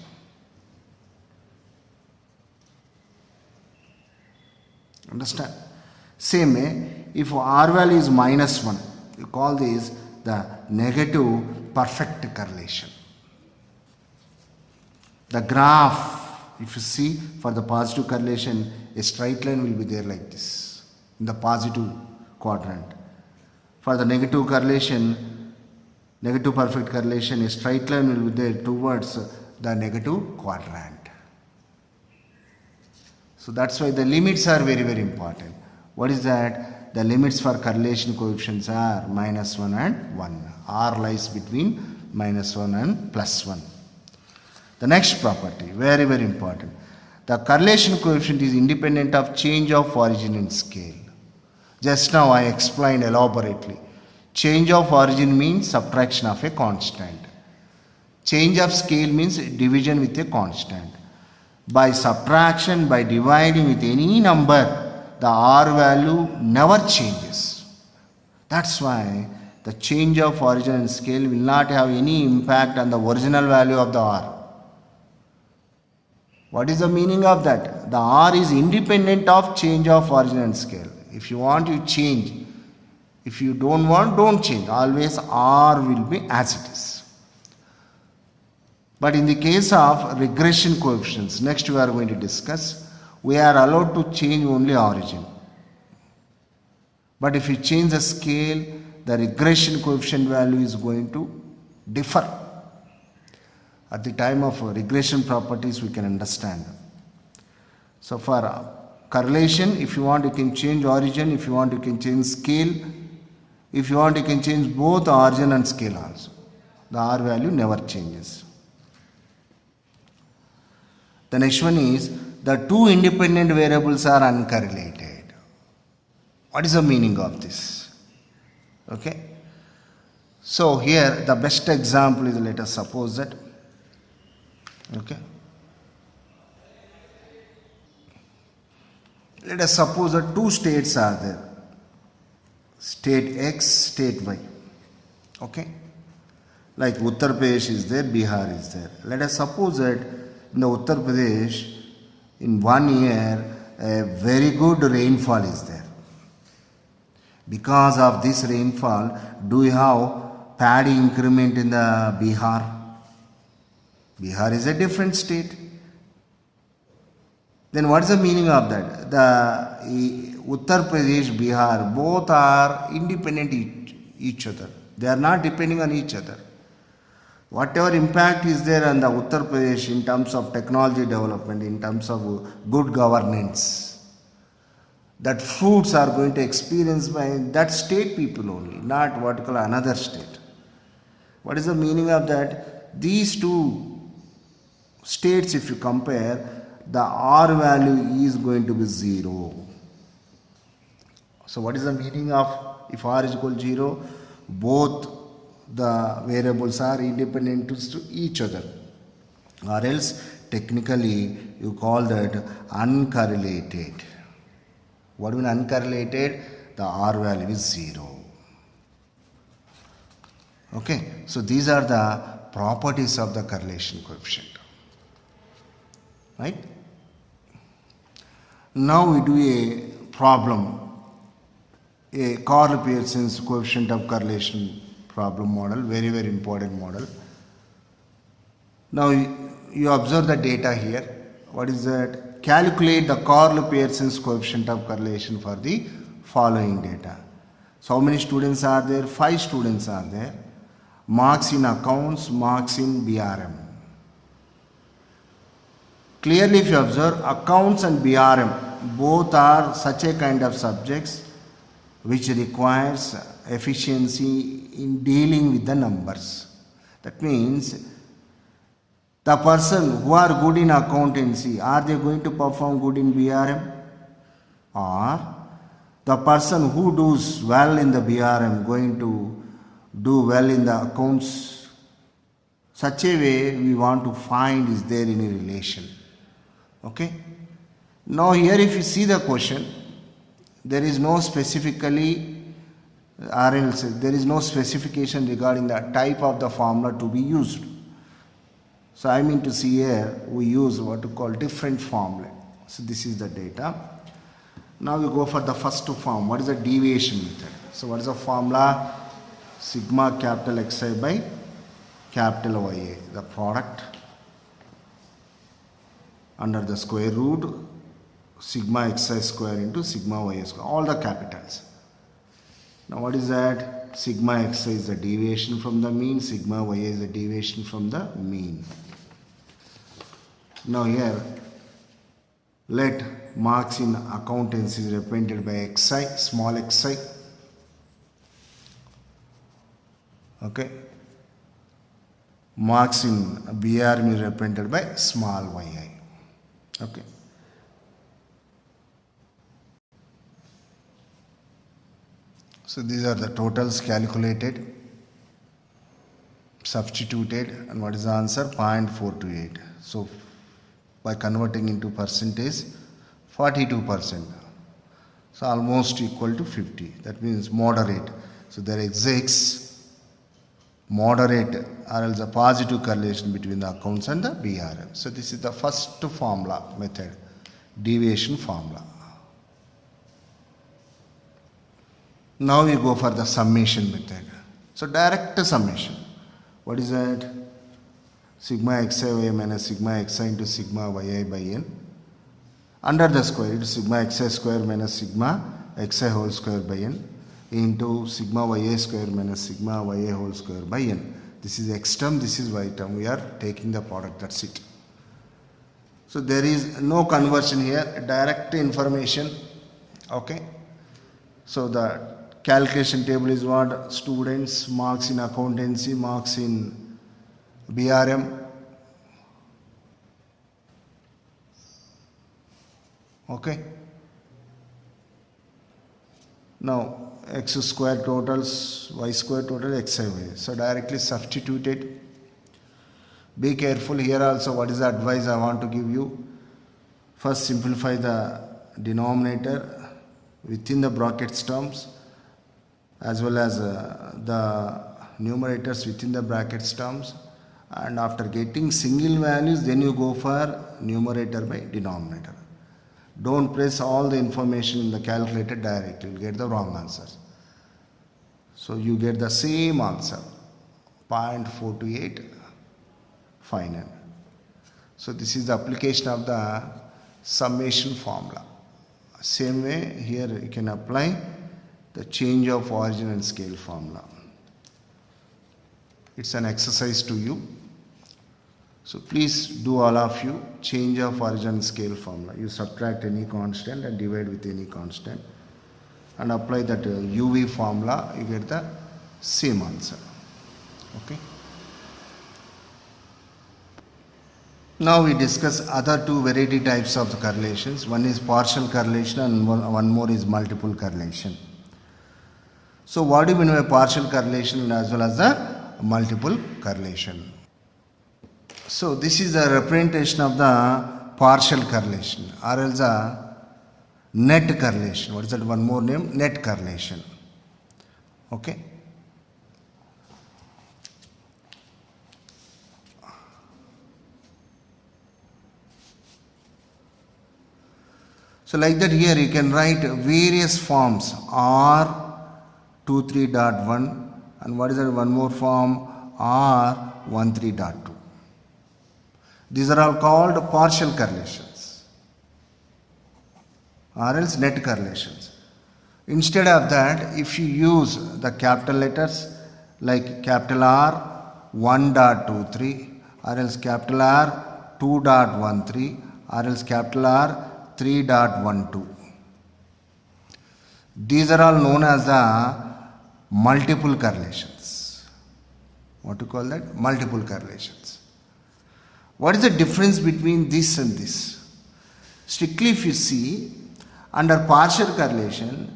A: Understand? Same way, if R value is -1, you call this the negative perfect correlation. The graph, if you see for the positive correlation, a straight line will be there like this in the positive quadrant. For the negative correlation, negative perfect correlation, a straight line will be there towards the negative quadrant. So that's why the limits are very important. What is that? The limits for correlation coefficients are -1 and 1. R lies between -1 and +1. The next property, very important. The correlation coefficient is independent of change of origin and scale. Just now I explained elaborately. Change of origin means subtraction of a constant. Change of scale means division with a constant. By subtraction, by dividing with any number, the R value never changes. That's why the change of origin and scale will not have any impact on the original value of the R. What is the meaning of that? The R is independent of change of origin and scale. If you want, you change. If you don't want, don't change. Always R will be as it is. But in the case of regression coefficients, next we are going to discuss, we are allowed to change only origin. But if you change the scale, the regression coefficient value is going to differ. At the time of regression properties, we can understand. So for correlation, if you want, you can change origin. If you want, you can change scale. If you want, you can change both origin and scale also. The R value never changes. The next one is the two independent variables are uncorrelated. What is the meaning of this? Okay. So here the best example is, let us suppose that, okay, let us suppose that two states are there, state X, state Y. Okay, like Uttar Pradesh is there, Bihar is there. Let us suppose that in the Uttar Pradesh, in 1 year, a very good rainfall is there. Because of this rainfall, do you have paddy increment in the Bihar? Bihar is a different state. Then what is the meaning of that? The Uttar Pradesh, Bihar, both are independent each other. They are not depending on each other. Whatever impact is there on the Uttar Pradesh in terms of technology development, in terms of good governance, that fruits are going to experience by that state people only, not what you call another state. What is the meaning of that? These two states, if you compare, the R value is going to be 0. So what is the meaning of if R is equal to 0? Both the variables are independent to each other, or else technically you call that uncorrelated. What do you mean uncorrelated? The R value is 0. Okay, so these are the properties of the correlation coefficient. Right? Now we do a problem, a Karl-Pearson's coefficient of correlation problem model, very, very important model. Now you observe the data here. What is that? Calculate the Karl-Pearson's coefficient of correlation for the following data. So how many students are there? 5 students are there. Marks in accounts, marks in BRM. Clearly if you observe, accounts and BRM both are such a kind of subjects which requires efficiency in dealing with the numbers. That means the person who are good in accountancy, are they going to perform good in BRM? Or the person who does well in the BRM going to do well in the accounts? Such a way we want to find is there any relation. Okay. Now here if you see the question, there is no specifically, or else there is no specification regarding the type of the formula to be used. So I mean to see here we use what to call different formula. So this is the data. Now we go for the first form. What is the deviation method? So what is the formula? Sigma capital Xi by capital Ya, the product under the square root sigma Xi square into sigma Ya square, all the capitals. Now what is that? Sigma Xi is the deviation from the mean, sigma Ya is the deviation from the mean. Now here let marks in accountancy is represented by Xi, small xi. Okay. Marks in BRM is represented by small yi. Okay. So these are the totals calculated, substituted, and what is the answer? 0.428. So by converting into percentage, 42%. So almost equal to 50. That means moderate. So there exists moderate or else a positive correlation between the accounts and the BRM. So this is the first formula method, deviation formula. Now we go for the summation method. So direct summation. What is that? Sigma Xi Y minus sigma Xi into sigma Yi by n. Under the square, it is sigma Xi square minus sigma Xi whole square by n into sigma Ya square minus sigma Ya whole square by n. This is X term, this is Y term. We are taking the product, that's it. So there is no conversion here, direct information. Okay. So the calculation table is what? Students, marks in accountancy, marks in BRM. Okay. Now x square totals y square total xi y. So directly substituted. Be careful here also. What is the advice I want to give you? First, simplify the denominator within the brackets terms as well as the numerators within the brackets terms, and after getting single values then you go for numerator by denominator. Don't press all the information in the calculator directly, you will get the wrong answers. So you get the same answer, 0.42859. So this is the application of the summation formula. Same way here you can apply the change of origin and scale formula. It's an exercise to you. So please do all of you change of origin scale formula. You subtract any constant and divide with any constant and apply that UV formula, you get the same answer. Okay. Now we discuss other two variety types of the correlations. One is partial correlation and one more is multiple correlation. So what do you mean by partial correlation as well as the multiple correlation? So this is a representation of the partial correlation or else a net correlation. What is that one more name? Net correlation. Okay. So like that here you can write various forms R23.1 and what is that one more form R13.2. These are all called partial correlations or else net correlations. Instead of that, if you use the capital letters like capital R 1.23 or else capital R 2.13 or else capital R 3.12. These are all known as the multiple correlations. What to call that? Multiple correlations. What is the difference between this and this? Strictly if you see, under partial correlation,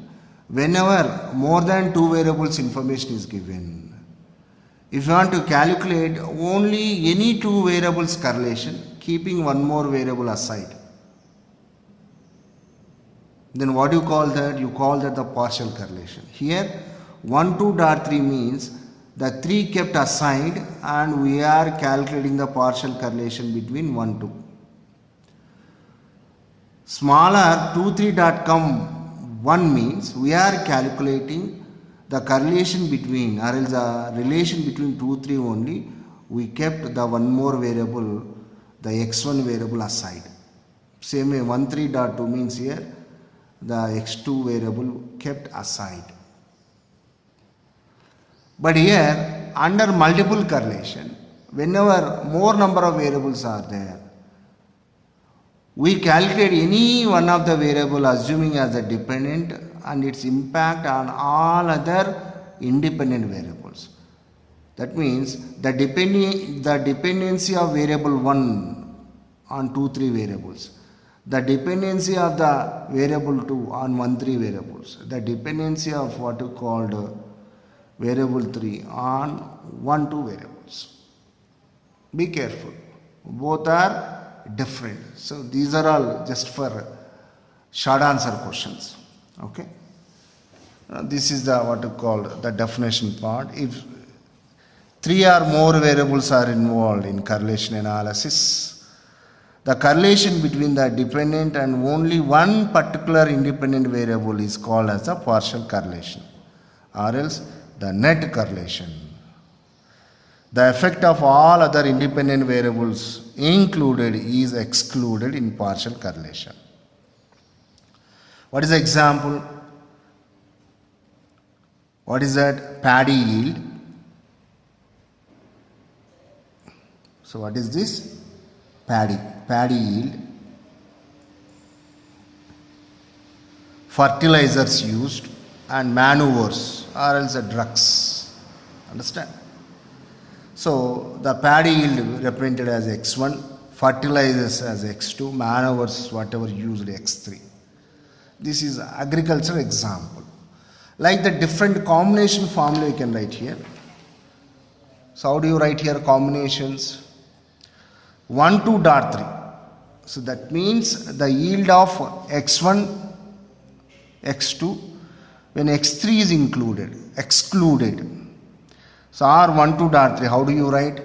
A: whenever more than two variables information is given, if you want to calculate only any two variables correlation, keeping one more variable aside, then what do you call that? You call that the partial correlation. Here 1,2.3 means the 3 kept aside and we are calculating the partial correlation between 1, 2. Smaller 2,3.1 means we are calculating the correlation between or else the relation between 2, 3 only. We kept the one more variable, the x1 variable aside. Same way 13.2 means here the x2 variable kept aside. But here under multiple correlation, whenever more number of variables are there, we calculate any one of the variable assuming as a dependent and its impact on all other independent variables. That means the dependency of variable 1 on 2, 3 variables, the dependency of the variable 2 on 1, 3 variables, the dependency of what you called variable 3 on 1, 2 variables. Be careful, both are different. So these are all just for short answer questions. Okay. This is the what you call the definition part. If 3 or more variables are involved in correlation analysis, the correlation between the dependent and only one particular independent variable is called as a partial correlation or else the net correlation. The effect of all other independent variables included is excluded in partial correlation. What is the example? What is that? Paddy yield. So what is this? Paddy yield. Fertilizers used and maneuvers or else drugs. Understand? So the paddy yield represented as x1, fertilizers as x2, maneuvers whatever used x3. This is agriculture example. Like the different combination formula you can write here. So how do you write here combinations? 1, 2, dot 3. So that means the yield of x1, x2 when x3 is excluded. So R12 dot 3, how do you write?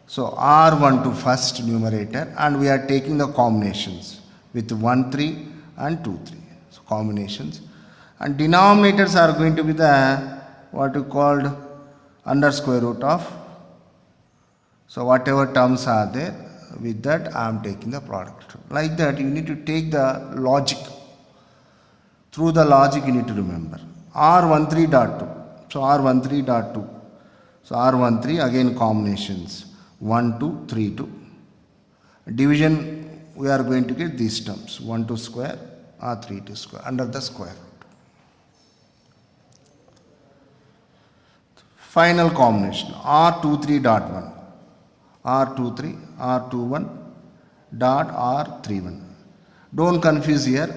A: So R12 first numerator, and we are taking the combinations with 1, 3 and 2, 3. So combinations. And denominators are going to be the what you called under square root of. So whatever terms are there, with that I am taking the product. Like that you need to take the logic. Through the logic you need to remember. R13 dot 2. So R13 dot 2. So R13 again combinations 1, 2, 3, 2. Division we are going to get these terms 1, 2 square or 3, 2 square under the square root. Final combination R23 dot 1. R23, R21 dot R31. Don't confuse here.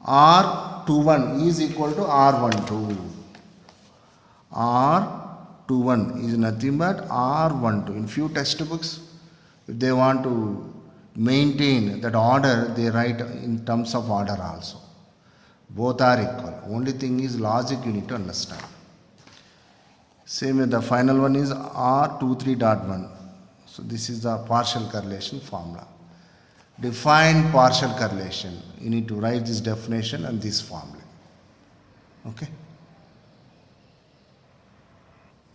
A: R21 is equal to R12. R21 is nothing but R12. In few textbooks, if they want to maintain that order, they write in terms of order also. Both are equal. Only thing is logic you need to understand. Same with the final one is R23 dot 1. So this is the partial correlation formula. Define partial correlation. You need to write this definition and this formula. Okay.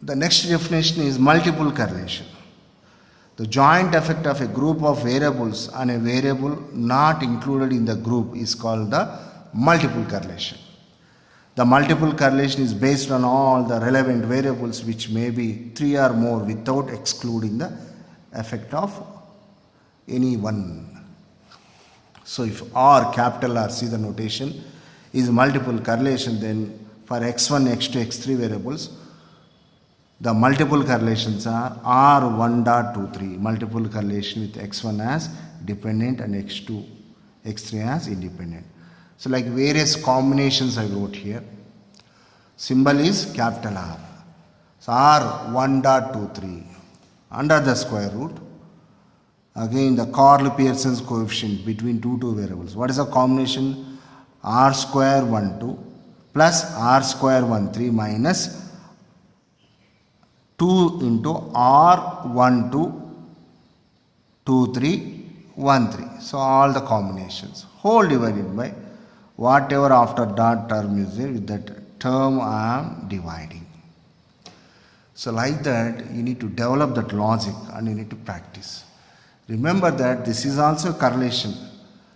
A: The next definition is multiple correlation. The joint effect of a group of variables on a variable not included in the group is called the multiple correlation. The multiple correlation is based on all the relevant variables, which may be 3 or more, without excluding the effect of any one. So if R, capital R, see the notation, is multiple correlation, then for x1, x2, x3 variables, the multiple correlations are R1.23, multiple correlation with x1 as dependent and x2, x3 as independent. So like various combinations I wrote here. Symbol is capital R. So R1.23 under the square root. Again the Carl-Pearson's coefficient between two variables. What is the combination? R square 1 2 plus R square 1 3 minus 2 into R1 2 2 3 1 3. So all the combinations. Whole divided by whatever after dot term is there, with that term I am dividing. So like that you need to develop that logic and you need to practice. Remember that this is also correlation.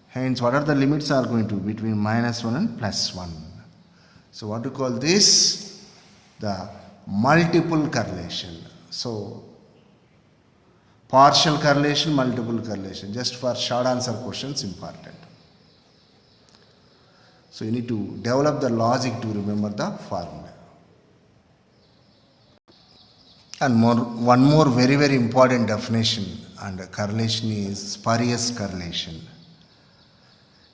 A: Hence what are the limits are going to be between -1 and +1. So what do you call this? The multiple correlation. So partial correlation, multiple correlation, just for short answer questions important. So you need to develop the logic to remember the formula. And one more very important definition under correlation is spurious correlation.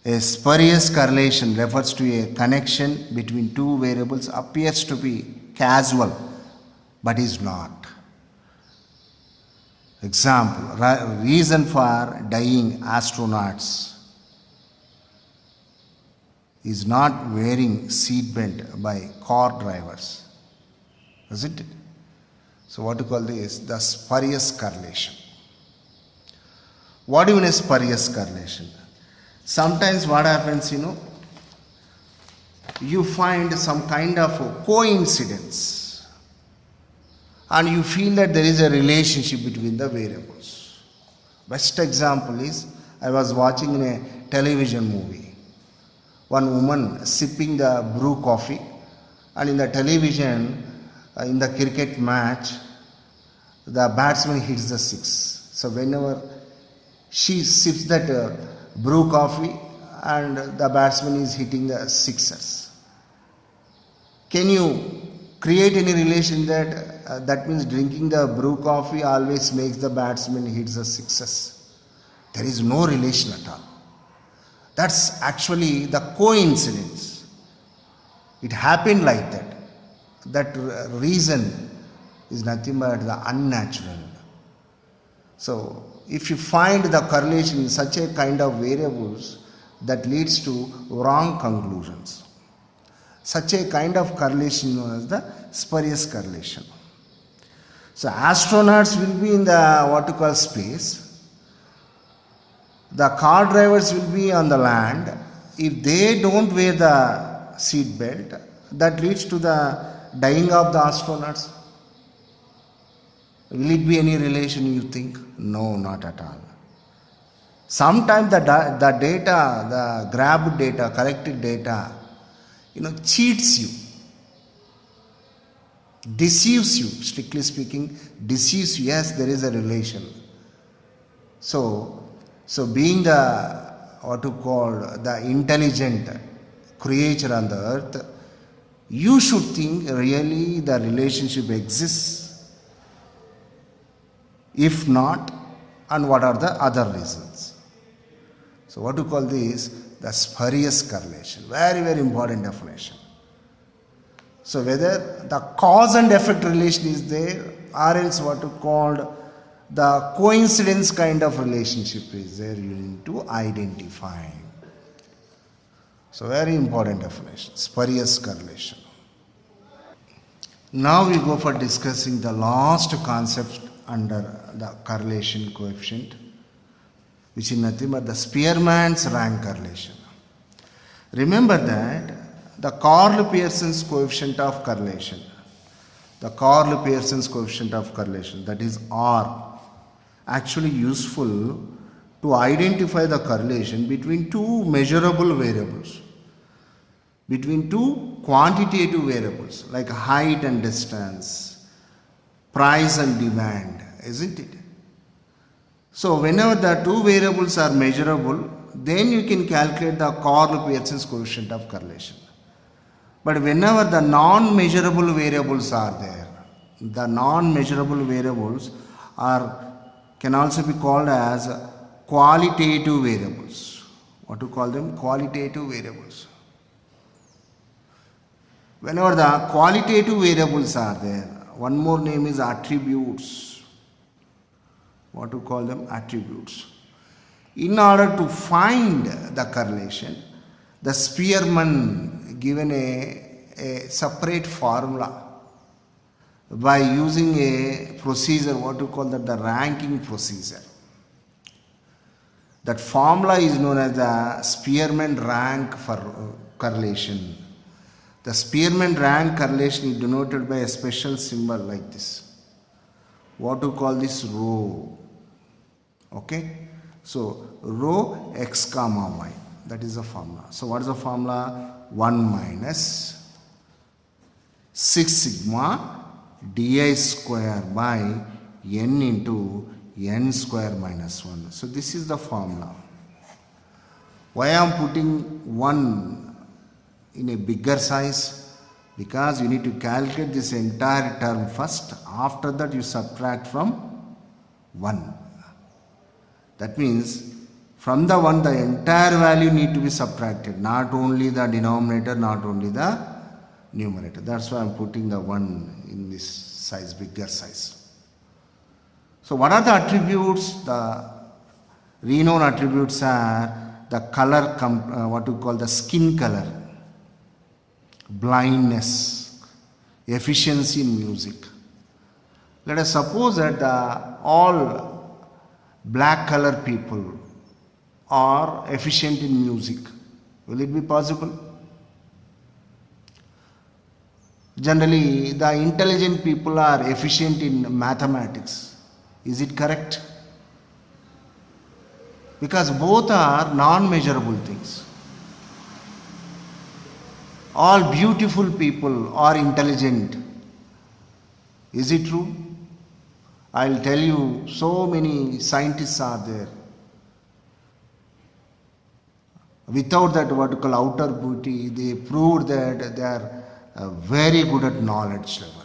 A: A spurious correlation refers to a connection between two variables appears to be casual but is not. Example, reason for dying astronauts is not wearing seatbelt by car drivers, isn't it? So what do you call this? The spurious correlation. What do you mean spurious correlation? Sometimes what happens, you find some kind of a coincidence and you feel that there is a relationship between the variables. Best example is, I was watching in a television movie. One woman sipping the brew coffee, and in the television, in the cricket match, the batsman hits the six. So whenever she sips that brew coffee and the batsman is hitting the sixers. Can you create any relation that means drinking the brew coffee always makes the batsman hits the sixes. There is no relation at all. That's actually the coincidence. It happened like that. That reason is nothing but the unnatural. So, if you find the correlation in such a kind of variables, that leads to wrong conclusions. Such a kind of correlation known as the spurious correlation. So, astronauts will be in the what you call space. The car drivers will be on the land. If they don't wear the seat belt, that leads to the dying of the astronauts. Will it be any relation, you think? No, not at all. Sometimes the data, the grabbed data, corrected data, cheats you, deceives you, strictly speaking, deceives you. Yes, there is a relation. So being the, what you call, the intelligent creature on the earth, you should think really the relationship exists. If not, and what are the other reasons? So what to call this? The spurious correlation. Very, very important definition. So whether the cause and effect relation is there, or else what to call the coincidence kind of relationship is there, you need to identify. So very important definition, spurious correlation. Now we go for discussing the last concept under the correlation coefficient, which is nothing but the Spearman's rank correlation. Remember that the Karl-Pearson's coefficient of correlation, that is R, actually useful to identify the correlation between two measurable variables, between two quantitative variables like height and distance, price and demand, isn't it? So whenever the two variables are measurable, then you can calculate the Karl-Pearson's coefficient of correlation. But whenever the non-measurable variables are there, the non-measurable variables can also be called as qualitative variables. What to call them? Qualitative variables. Whenever the qualitative variables are there, one more name is attributes. What to call them? Attributes. In order to find the correlation, the Spearman given a separate formula by using a procedure, what to call that, the ranking procedure. That formula is known as the Spearman rank for correlation. The Spearman rank correlation is denoted by a special symbol like this. What to call this? Rho. Okay? So, rho x comma y. That is the formula. So, what is the formula? 1 minus 6 sigma di square by n into n square minus 1. So, this is the formula. Why I am putting 1 in a bigger size? Because you need to calculate this entire term first. After that you subtract from 1. That means from the 1 the entire value need to be subtracted. Not only the denominator, not only the numerator. That's why I am putting the 1 in this size, bigger size. So what are the attributes? The renowned attributes are the color, what we call the skin color, blindness, efficiency in music. Let us suppose that all black colored people are efficient in music. Will it be possible? Generally, the intelligent people are efficient in mathematics. Is it correct? Because both are non-measurable things. All beautiful people are intelligent. Is it true? I'll tell you, so many scientists are there. Without that what we call outer beauty, they proved that they are very good at knowledge level.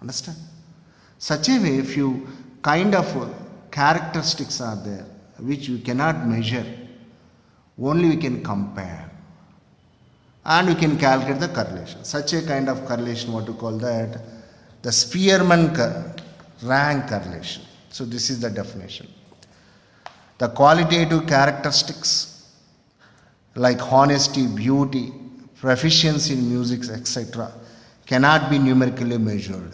A: Understand? Such a way, if you kind of characteristics are there which you cannot measure, only we can compare and we can calculate the correlation. Such a kind of correlation, what to call that? The Spearman rank correlation. So this is the definition. The qualitative characteristics like honesty, beauty, proficiency in music, etc. cannot be numerically measured,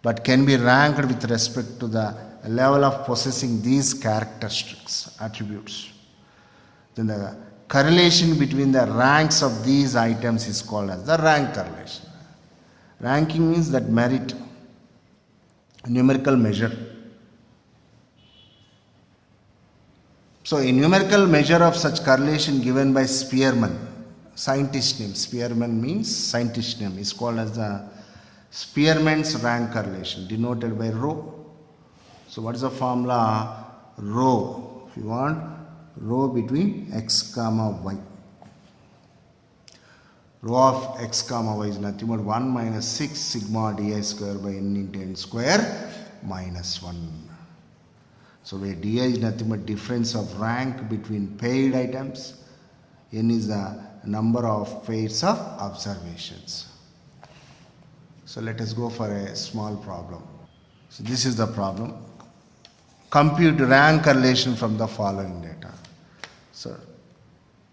A: but can be ranked with respect to the level of possessing these characteristics, attributes. Then the correlation between the ranks of these items is called as the rank correlation. Ranking means that merit, numerical measure. So a numerical measure of such correlation given by Spearman, scientist name, Spearman means scientist name, is called as the Spearman's rank correlation, denoted by rho. So what is the formula? Rho, if you want, rho between x comma y. Rho of x comma y is nothing but 1 minus 6 sigma di square by n into n square minus 1. So where di is nothing but difference of rank between paired items, n is the number of pairs of observations. So let us go for a small problem. So this is the problem. Compute rank correlation from the following data. So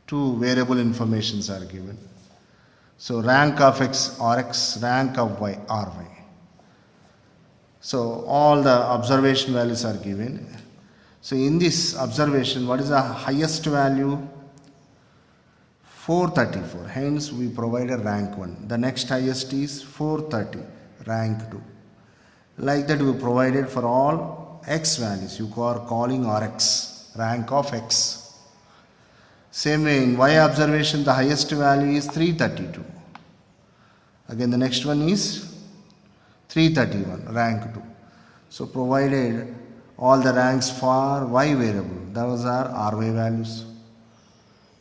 A: two variable informations are given. So rank of x Rx, rank of y Ry. So all the observation values are given. So in this observation, what is the highest value? 434. Hence we provide a rank 1. The next highest is 430, rank 2. Like that we provided for all x values. You are calling Rx, rank of x. Same way in y observation, the highest value is 332. Again the next one is 331, rank 2. So provided all the ranks for y variable. Those are Ry values.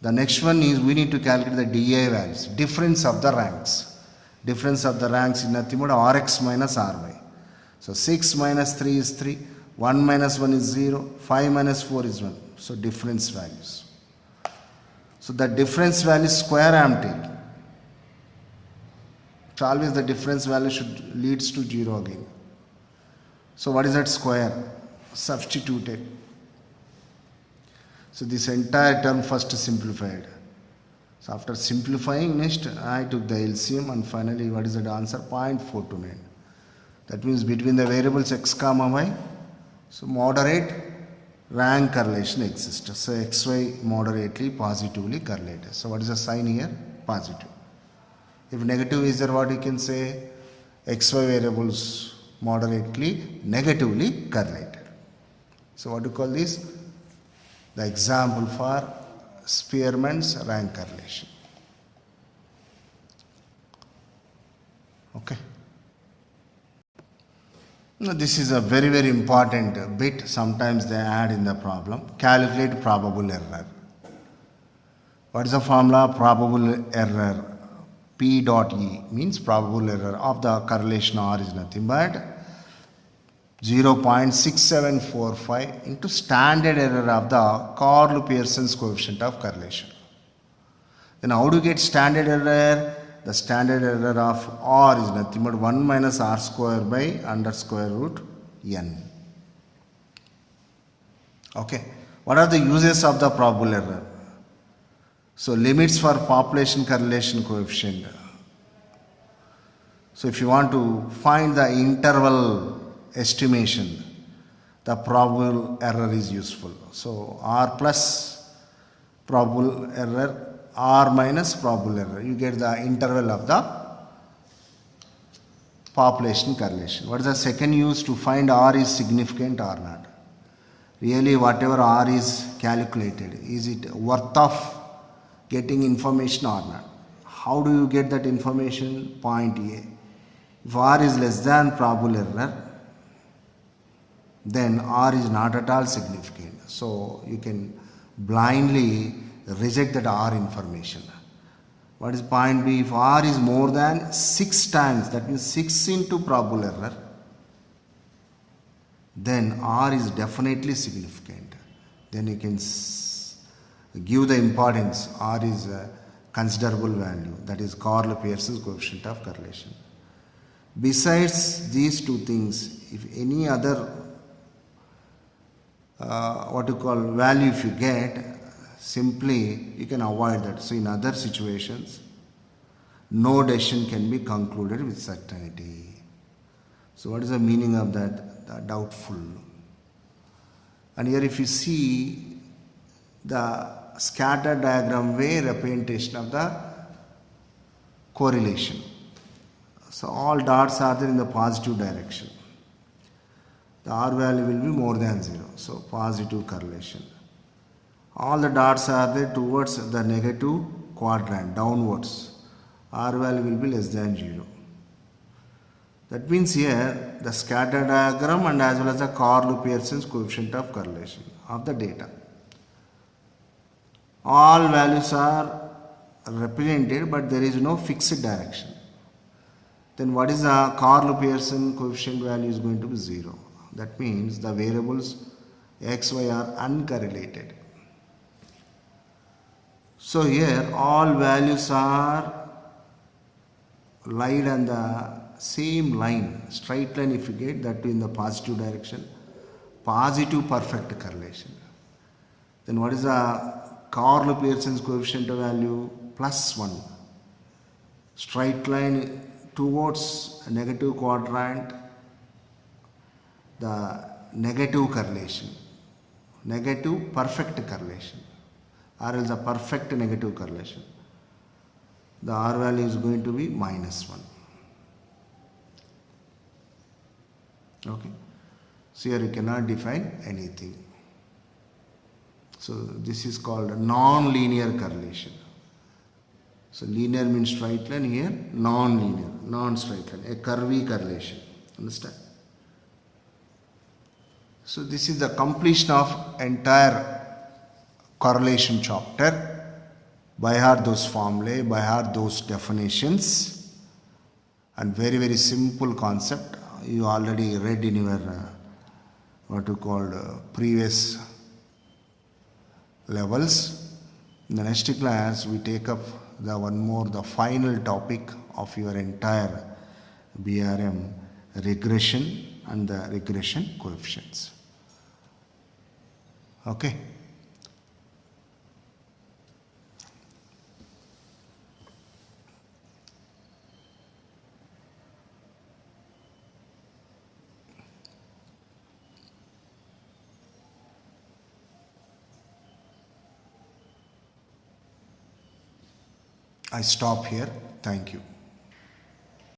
A: The next one is we need to calculate the dA values, difference of the ranks. Difference of the ranks is nothing but Rx minus Ry. So 6 minus 3 is 3, 1 minus 1 is 0, 5 minus 4 is 1. So difference values. So the difference value square I am taking. So always the difference value should leads to 0 again. So what is that square? Substituted. So this entire term first simplified. So after simplifying, next I took the LCM and finally what is the answer? 0.429. That means between the variables x comma y, so moderate rank correlation exists. So xy moderately positively correlated. So what is the sign here? Positive. If negative is there, what you can say? Xy variables moderately negatively correlated. So what do you call this? The example for Spearman's rank correlation. Okay. Now this is a very, very important bit. Sometimes they add in the problem. Calculate probable error. What is the formula? Probable error. P dot E means probable error of the correlation R is nothing but 0.6745 into standard error of the Karl Pearson's coefficient of correlation. Then how do you get standard error? The standard error of R is nothing but 1 minus R square by under square root n. Okay. What are the uses of the probable error? So limits for population correlation coefficient. So if you want to find the interval estimation, the probable error is useful. So R plus probable error, R minus probable error. You get the interval of the population correlation. What is the second use? To find R is significant or not. Really whatever R is calculated, is it worth of getting information or not? How do you get that information? Point A. If R is less than probable error, then R is not at all significant. So you can blindly reject that R information. What is point B? If R is more than 6 times, that means 6 into probable error, then R is definitely significant. Then you can give the importance. R is a considerable value. That is Karl Pearson's coefficient of correlation. Besides these two things, if any other value if you get, simply you can avoid that. So in other situations, no decision can be concluded with certainty. So what is the meaning of that? The doubtful. And here if you see the scatter diagram way representation of the correlation. So all dots are there in the positive direction. The R value will be more than 0. So positive correlation. All the dots are there towards the negative quadrant, downwards. R value will be less than 0. That means here the scatter diagram and as well as the Karl Pearson's coefficient of correlation of the data. All values are represented, but there is no fixed direction. Then what is the Karl Pearson coefficient value is going to be 0. That means the variables x, y are uncorrelated. So here all values are laid on the same line, straight line if you get that in the positive direction, positive perfect correlation. Then what is the Karl Pearson's coefficient value? +1. Straight line towards a negative quadrant, the negative correlation, negative perfect correlation, or else a perfect negative correlation. The R value is going to be -1. Okay. So here you cannot define anything. So this is called non-linear correlation. So linear means straight line, here non-linear, non-straight line, a curvy correlation. Understand? So this is the completion of entire correlation chapter. By heart those formulae, by heart those definitions, and very very simple concept. You already read in your previous levels. In the next class we take up the final topic of your entire BRM, regression and the regression coefficients. Okay. I stop here. Thank you.